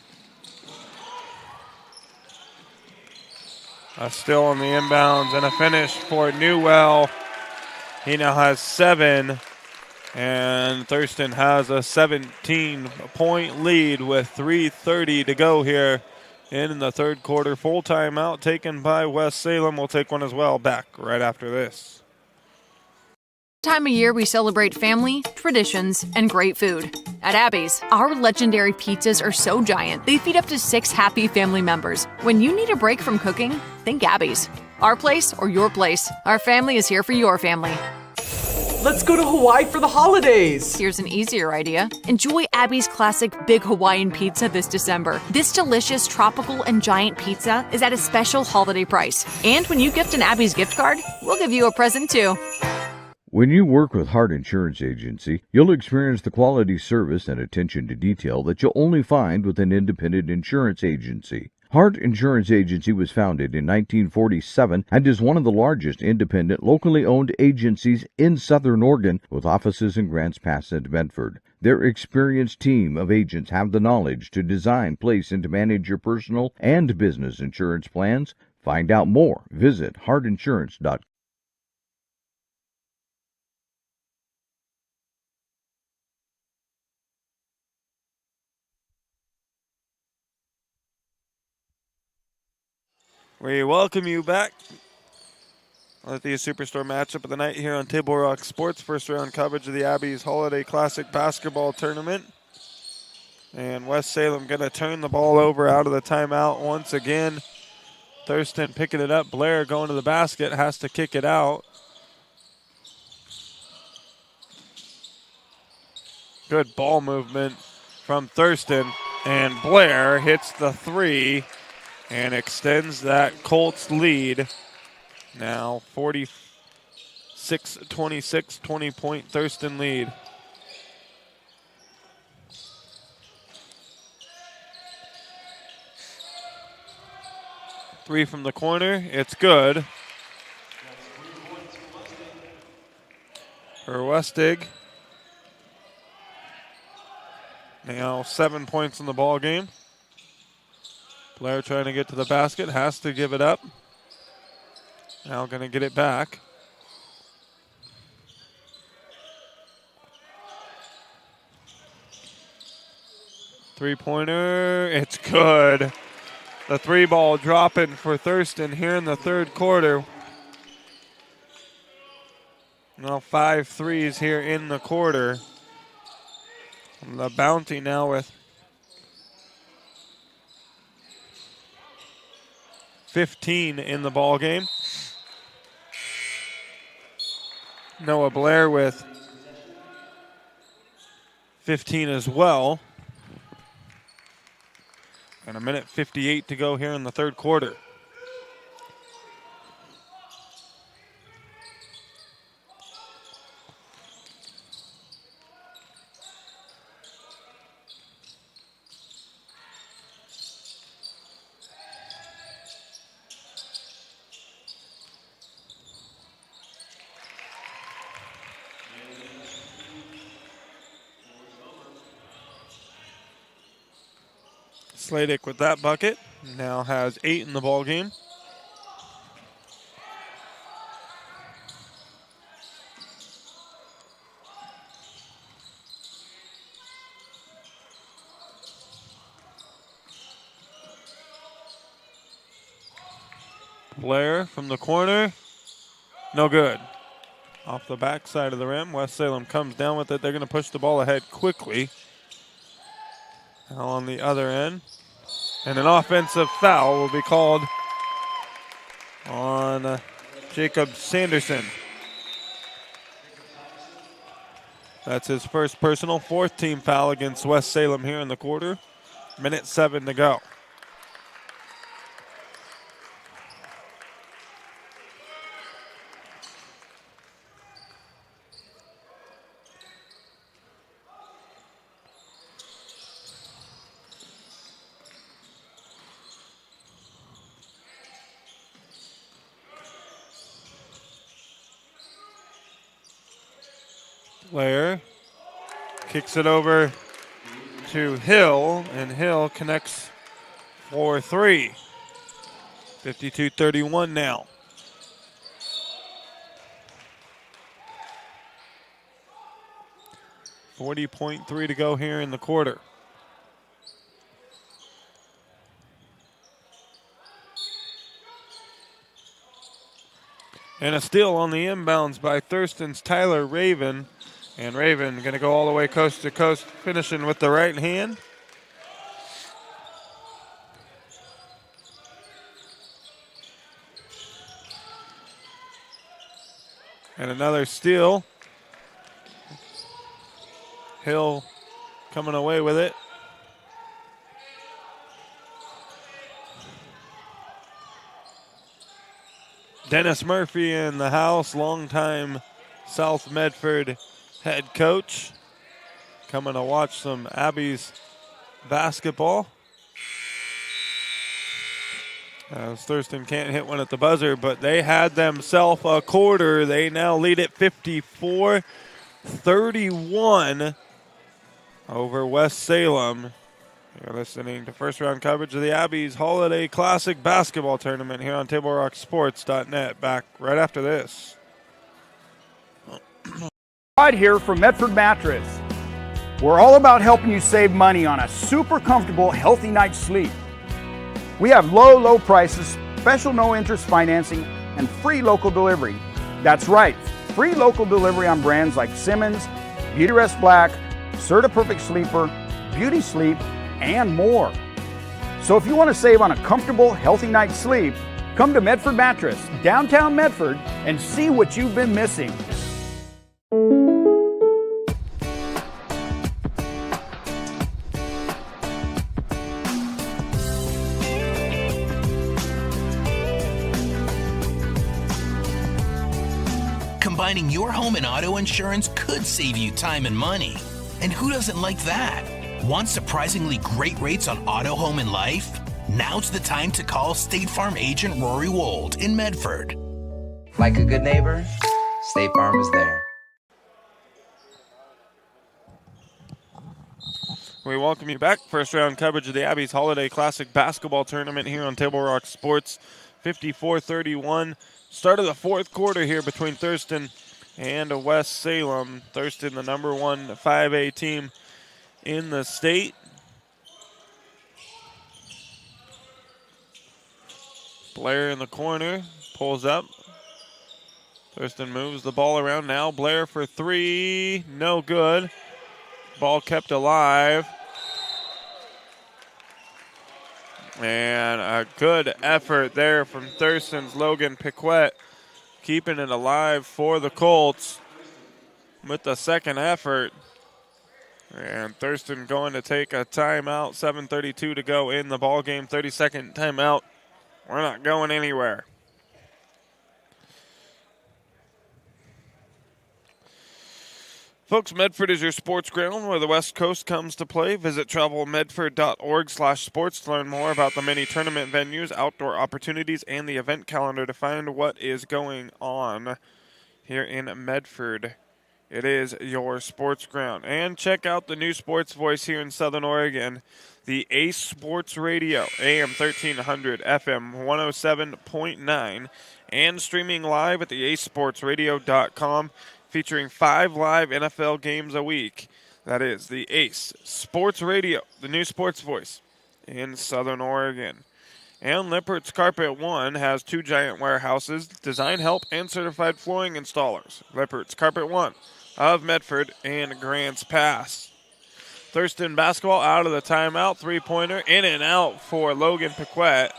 Still on the inbounds and a finish for Newell. He now has 7, and Thurston has a 17-point lead with 3:30 to go here in the third quarter. Full timeout taken by West Salem. We'll take one as well. Back right after this.
Time of year we celebrate family, traditions, and great food. At Abby's, our legendary pizzas are so giant, they feed up to 6 happy family members. When you need a break from cooking, think Abby's. Our place or your place, our family is here for your family.
Let's go to Hawaii for the holidays!
Here's an easier idea. Enjoy Abby's classic Big Hawaiian Pizza this December. This delicious tropical and giant pizza is at a special holiday price. And when you gift an Abby's gift card, we'll give you a present too.
When you work with Hart Insurance Agency, you'll experience the quality service and attention to detail that you'll only find with an independent insurance agency. Hart Insurance Agency was founded in 1947 and is one of the largest independent, locally owned agencies in Southern Oregon, with offices in Grants Pass and Medford. Their experienced team of agents have the knowledge to design, place, and to manage your personal and business insurance plans. Find out more. Visit hartinsurance.com.
We welcome you back. Lithia Superstore matchup of the night here on Table Rock Sports. First round coverage of the Abby's Holiday Classic Basketball Tournament. And West Salem going to turn the ball over out of the timeout once again. Thurston picking it up. Blair going to the basket, has to kick it out. Good ball movement from Thurston. And Blair hits the three and extends that Colts lead. Now 46-26, 20-point Thurston lead. Three from the corner, it's good. For Westig. Now 7 points in the ball game. Blair trying to get to the basket, has to give it up. Now going to get it back. Three-pointer, it's good. The three ball dropping for Thurston here in the third quarter. Now 5 threes here in the quarter. The Bounty now with 15 in the ball game. Noah Blair with 15 as well. And a minute 58 to go here in the third quarter. Sladek with that bucket, now has 8 in the ball game. Blair from the corner, no good. Off the backside of the rim, West Salem comes down with it. They're going to push the ball ahead quickly. Now on the other end. And an offensive foul will be called on Jacob Sanderson. That's his first personal, 4th team foul against West Salem here in the quarter. Minute 7 to go. Blair kicks it over to Hill, and Hill connects for 3. 52-31 now. .3 to go here in the quarter. And a steal on the inbounds by Thurston's Tyler Raven. And Raven going to go all the way coast to coast, finishing with the right hand. And another steal. Hill coming away with it. Dennis Murphy in the house, longtime South Medford head coach. Coming to watch some Abby's basketball. As Thurston can't hit one at the buzzer, but they had themselves a quarter. They now lead it 54-31 over West Salem. You're listening to first round coverage of the Abby's Holiday Classic Basketball Tournament here on TableRockSports.net. Back right after this.
Rod here from Medford Mattress. We're all about helping you save money on a super comfortable, healthy night's sleep. We have low prices, special no-interest financing, and free local delivery. That's right, free local delivery on brands like Simmons, Beautyrest Black, Serta Perfect Sleeper, Beauty Sleep, and more. So if you want to save on a comfortable, healthy night's sleep, come to Medford Mattress, downtown Medford, and see what you've been missing.
Combining your home and auto insurance could save you time and money. And who doesn't like that? Want surprisingly great rates on auto, home, and life? Now's the time to call State Farm agent Rory Wold in Medford.
Like a good neighbor, State Farm is there.
We welcome you back. First round coverage of the Abby's Holiday Classic Basketball Tournament here on Table Rock Sports. 54-31. Start of the fourth quarter here between Thurston and West Salem. Thurston, the number one 5A team in the state. Blair in the corner, pulls up. Thurston moves the ball around now. Blair for three, no good. Ball kept alive. And a good effort there from Thurston's Logan Piquet, keeping it alive for the Colts with the second effort. And Thurston going to take a timeout. 7:32 to go in the ball game. 30-second timeout. We're not going anywhere. Folks, Medford is your sports ground where the West Coast comes to play. Visit travelmedford.org/sports to learn more about the many tournament venues, outdoor opportunities, and the event calendar to find what is going on here in Medford. It is your sports ground. And check out the new sports voice here in Southern Oregon, the Ace Sports Radio, AM 1300, FM 107.9, and streaming live at the acesportsradio.com. Featuring 5 live NFL games a week. That is the Ace Sports Radio, the new sports voice in Southern Oregon. And Lippert's Carpet One has 2 giant warehouses, design help, and certified flooring installers. Lippert's Carpet One of Medford and Grants Pass. Thurston basketball out of the timeout. Three-pointer in and out for Logan Piquet.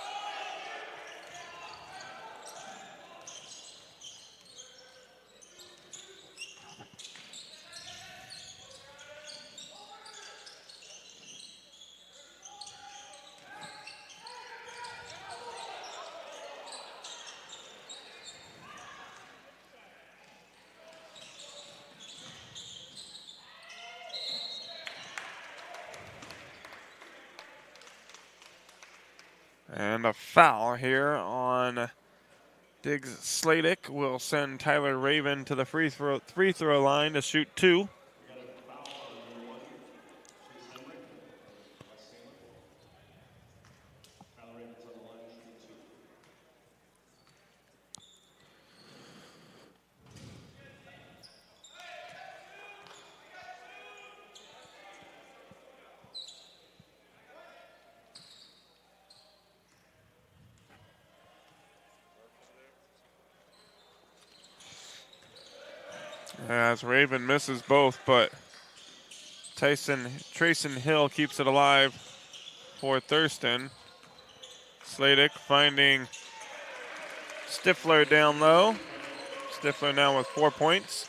And a foul here on Diggs Sladek will send Tyler Raven to the free throw line to shoot 2. As Raven misses both, but Trayson Hill keeps it alive for Thurston. Sladek finding Stifler down low. Stifler now with 4 points.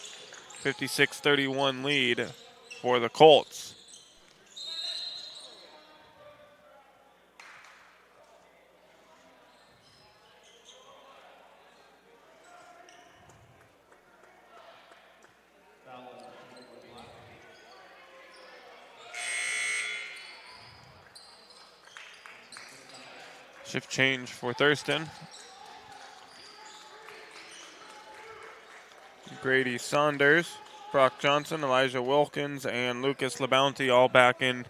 56-31 lead for the Colts. Shift change for Thurston. Grady Saunders, Brock Johnson, Elijah Wilkins, and Lucas LeBounty all back in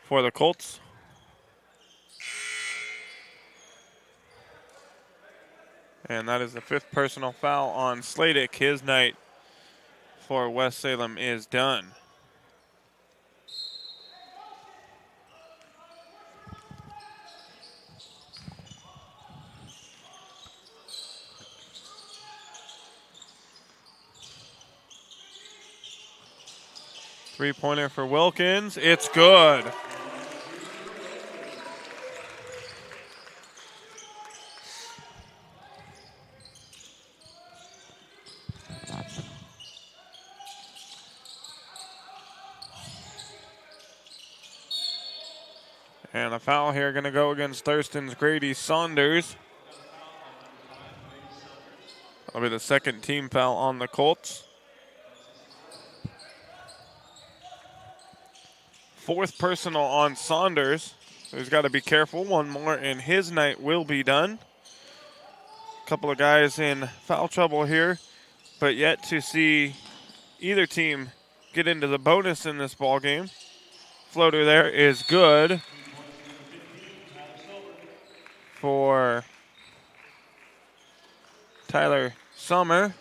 for the Colts. And that is the 5th personal foul on Sladek. His night for West Salem is done. Three-pointer for Wilkins. It's good. And a foul here going to go against Thurston's Grady Saunders. That'll be the 2nd team foul on the Colts. 4th personal on Saunders. So he's got to be careful. One more and his night will be done. A couple of guys in foul trouble here, but yet to see either team get into the bonus in this ball game. Floater there is good for Tyler Summer.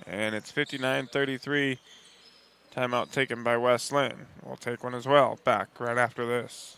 And it's 59-33. Timeout taken by West Lynn. We'll take one as well. Back right after this.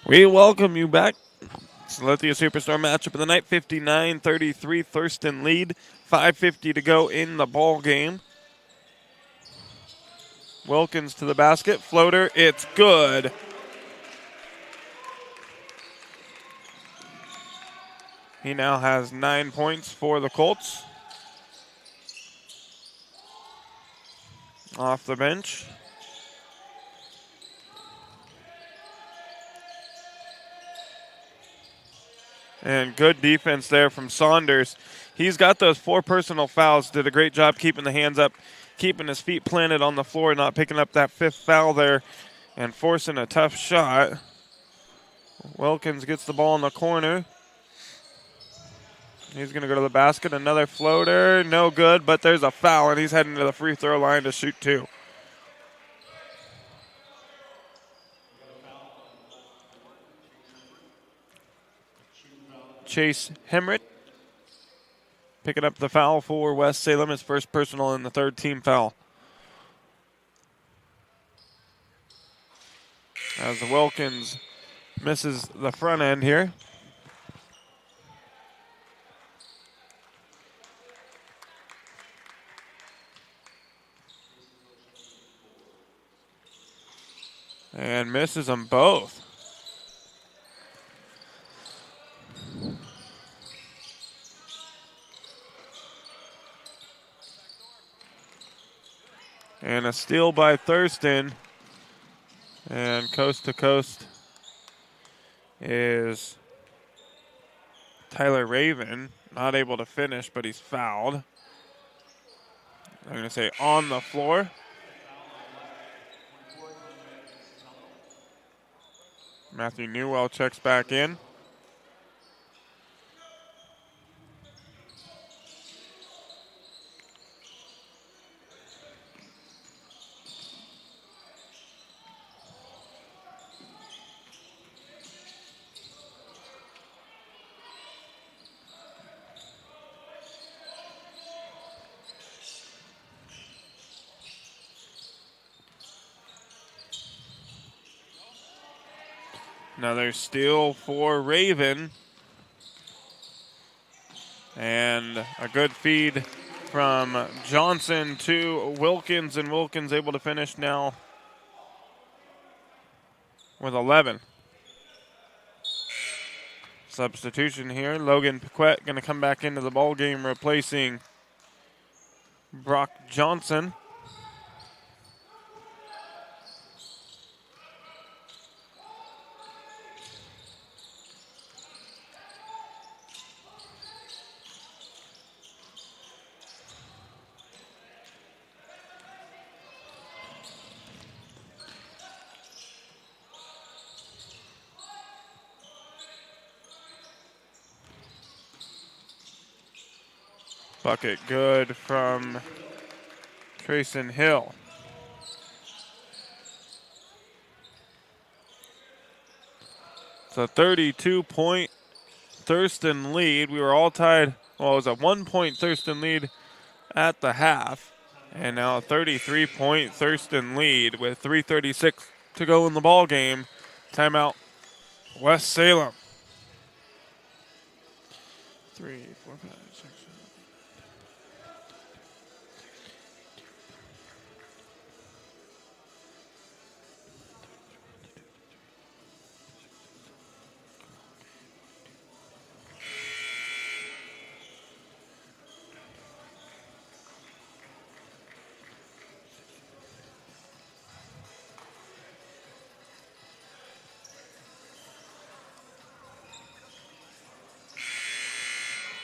We welcome you back. It's the Lithia Superstar matchup of the night. 59-33 Thurston lead. 5:50 to go in the ball game. Wilkins to the basket. Floater. It's good. He now has 9 points for the Colts. Off the bench. And good defense there from Saunders. He's got those 4 personal fouls. Did a great job keeping the hands up, keeping his feet planted on the floor, not picking up that 5th foul there, and forcing a tough shot. Wilkins gets the ball in the corner. He's going to go to the basket. Another floater. No good, but there's a foul, and he's heading to the free throw line to shoot 2. Chase Hemritt picking up the foul for West Salem, his first personal and the 3rd team foul. As Wilkins misses the front end here. and misses them both. And a steal by Thurston. And coast to coast is Tyler Raven. Not able to finish, but he's fouled. I'm going to say on the floor. Matthew Newell checks back in. Another steal for Raven. And a good feed from Johnson to Wilkins, and Wilkins able to finish now with 11. Substitution here. Logan Paquette going to come back into the ball game, replacing Brock Johnson. Bucket good from Trayson Hill. It's a 32-point Thurston lead. We were all tied. Well, it was a 1-point Thurston lead at the half. And now a 33-point Thurston lead with 3:36 to go in the ball game. Timeout, West Salem. 3, 4, 5, 6, 7.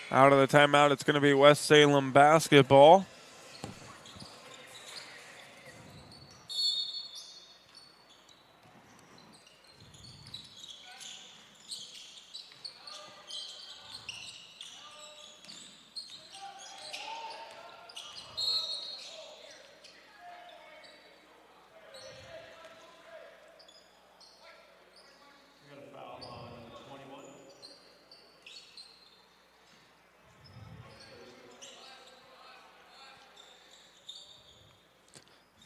Out of the timeout, it's going to be West Salem basketball.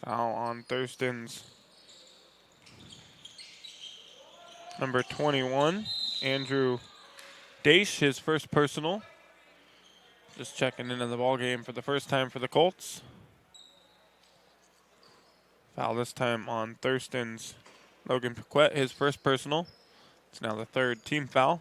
Foul on Thurston's number 21, Andrew Daish, his first personal. Just checking into the ball game for the first time for the Colts. Foul this time on Thurston's Logan Paquette, his first personal. It's now the third team foul.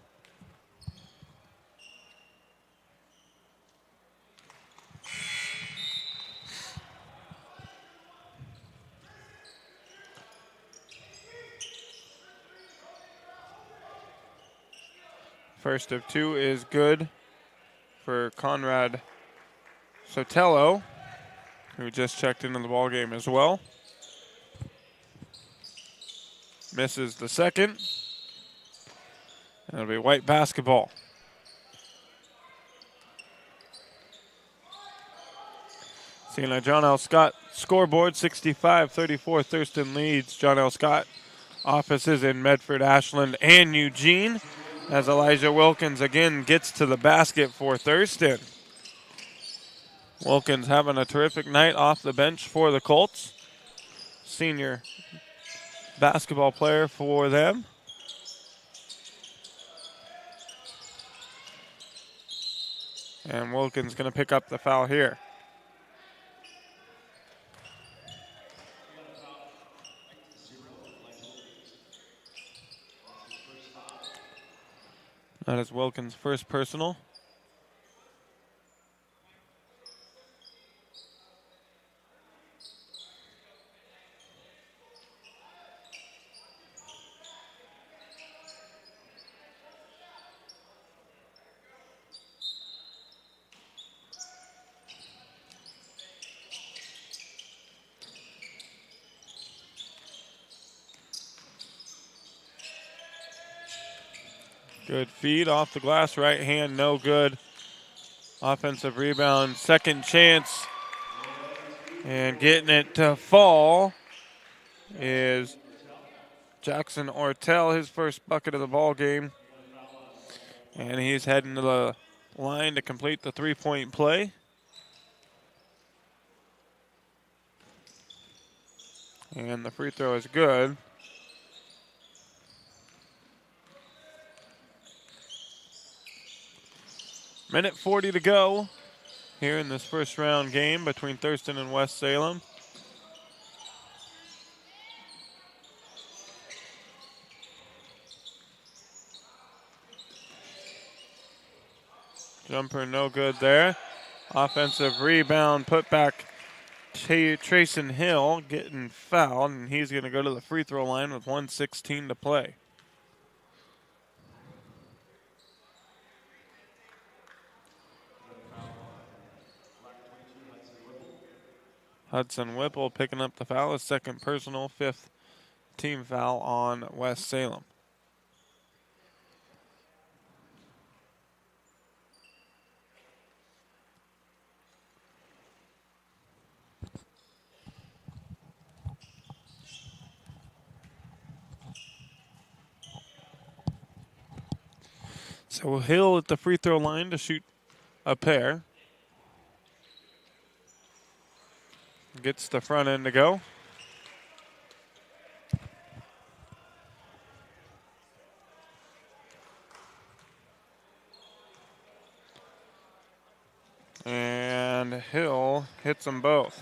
First of two is good for Conrad Sotelo, who just checked into the ball game as well. Misses the second. And it'll be white basketball. Seeing a John L. Scott scoreboard, 65-34. Thurston leads John L. Scott offices in Medford, Ashland, and Eugene, as Elijah Wilkins again gets to the basket for Thurston. Wilkins having a terrific night off the bench for the Colts. Senior basketball player for them. And Wilkins going to pick up the foul here. That is Wilkins' first personal. Good feed off the glass, right hand, no good. Offensive rebound, second chance. And getting it to fall is Jackson Ortel, his first bucket of the ball game. And he's heading to the line to complete the three-point play. And the free throw is good. Minute 40 to go here in this first round game between Thurston and West Salem. Jumper no good there. Offensive rebound, put back. Trayson Hill getting fouled, and he's going to go to the free throw line with 1:16 to play. Hudson Whipple picking up the foul, his second personal, fifth team foul on West Salem. So Hill at the free throw line to shoot a pair. Gets the front end to go. And Hill hits them both.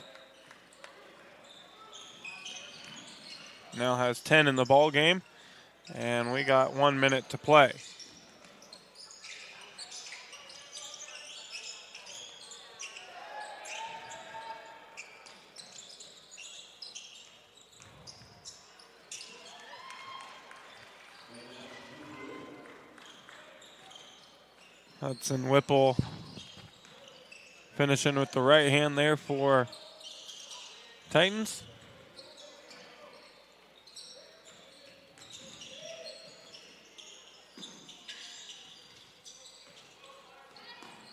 Now has 10 in the ball game, and we got 1 minute to play. Hudson Whipple finishing with the right hand there for Titans.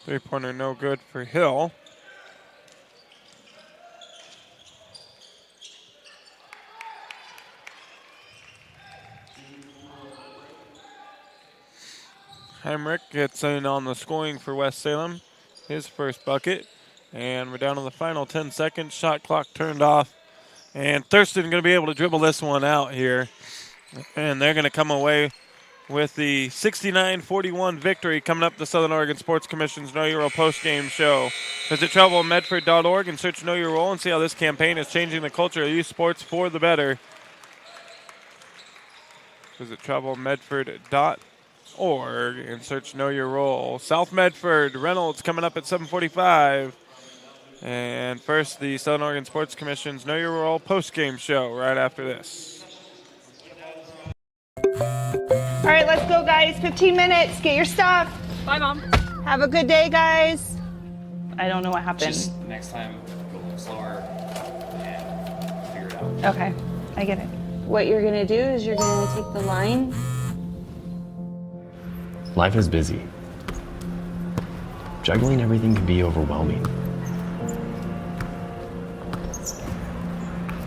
Three-pointer no good for Hill. Heinrich gets in on the scoring for West Salem, his first bucket. And we're down to the final 10 seconds. Shot clock turned off. And Thurston going to be able to dribble this one out here. And they're going to come away with the 69-41 victory coming up the Southern Oregon Sports Commission's Know Your Role postgame show. Visit travelmedford.org and search Know Your Role and see how this campaign is changing the culture of youth sports for the better. Visit travelmedford.org and search Know Your Role. South Medford, Reynolds coming up at 7:45. And first, the Southern Oregon Sports Commission's Know Your Role postgame show right after this.
All right, let's go, guys. 15 minutes. Get your stuff.
Bye, Mom.
Have a good day, guys. I don't know what happened.
Just next time, go a little slower and figure it out.
Okay, I get it. What you're going to do is you're going to take the line.
Life is busy. Juggling everything can be overwhelming.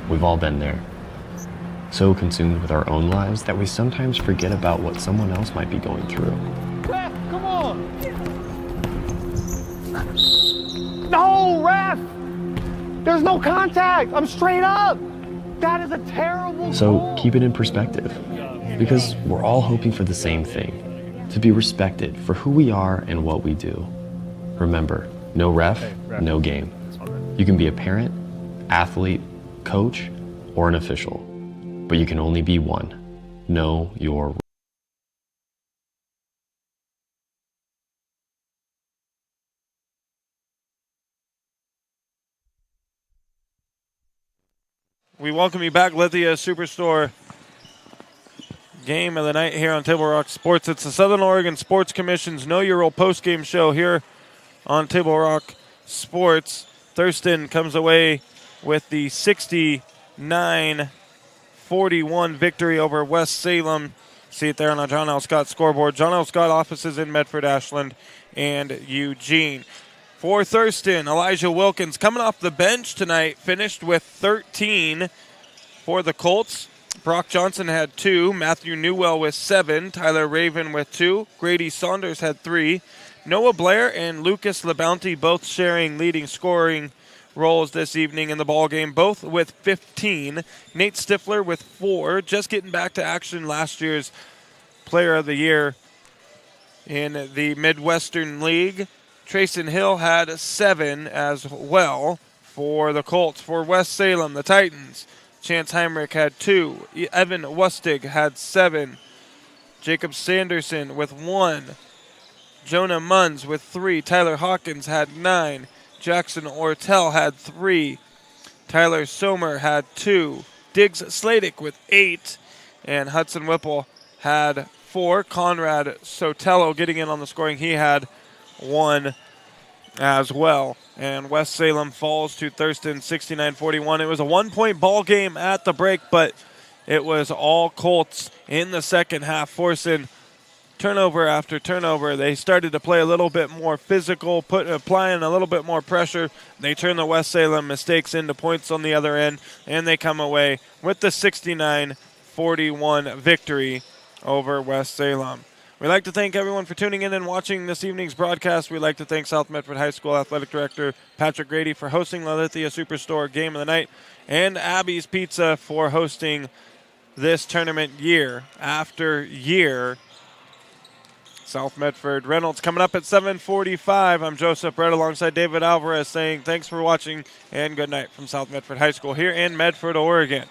We've all been there. So consumed with our own lives that we sometimes forget about what someone else might be going through.
Ref, come on! No, ref! There's no contact! I'm straight up! That is a terrible
So
goal.
keep it in perspective, because we're all hoping for the same thing, to be respected for who we are and what we do. Remember, no ref, no game. You can be a parent, athlete, coach, or an official, but you can only be one. Know your
welcome you back, Lithia Superstore. Game of the night here on Table Rock Sports. It's the Southern Oregon Sports Commission's Know Your Role postgame show here on Table Rock Sports. Thurston comes away with the 69-41 victory over West Salem. See it there on the John L. Scott scoreboard. John L. Scott offices in Medford, Ashland, and Eugene. For Thurston, Elijah Wilkins coming off the bench tonight, finished with 13 for the Colts. Brock Johnson had 2, Matthew Newell with 7, Tyler Raven with 2, Grady Saunders had 3, Noah Blair and Lucas LeBounty both sharing leading scoring roles this evening in the ballgame, both with 15, Nate Stifler with 4, just getting back to action last year's Player of the Year in the Midwestern League. Trayson Hill had 7 as well for the Colts. For West Salem, the Titans, Chance Heinrich had 2. Evan Wustig had 7. Jacob Sanderson with 1. Jonah Munns with 3. Tyler Hawkins had 9. Jackson Ortel had 3. Tyler Somer had 2. Diggs Sladik with 8. And Hudson Whipple had 4. Conrad Sotelo getting in on the scoring. He had 1 as well. And West Salem falls to Thurston 69-41. It was a 1-point ball game at the break, but it was all Colts in the second half, forcing turnover after turnover. They started to play a little bit more physical, applying a little bit more pressure. They turn the West Salem mistakes into points on the other end, and they come away with the 69-41 victory over West Salem. We'd like to thank everyone for tuning in and watching this evening's broadcast. We'd like to thank South Medford High School Athletic Director Patrick Grady for hosting the Lithia Superstore Game of the Night, and Abby's Pizza for hosting this tournament year after year. South Medford Reynolds coming up at 7:45. I'm Joseph Brett alongside David Alvarez saying thanks for watching and good night from South Medford High School here in Medford, Oregon.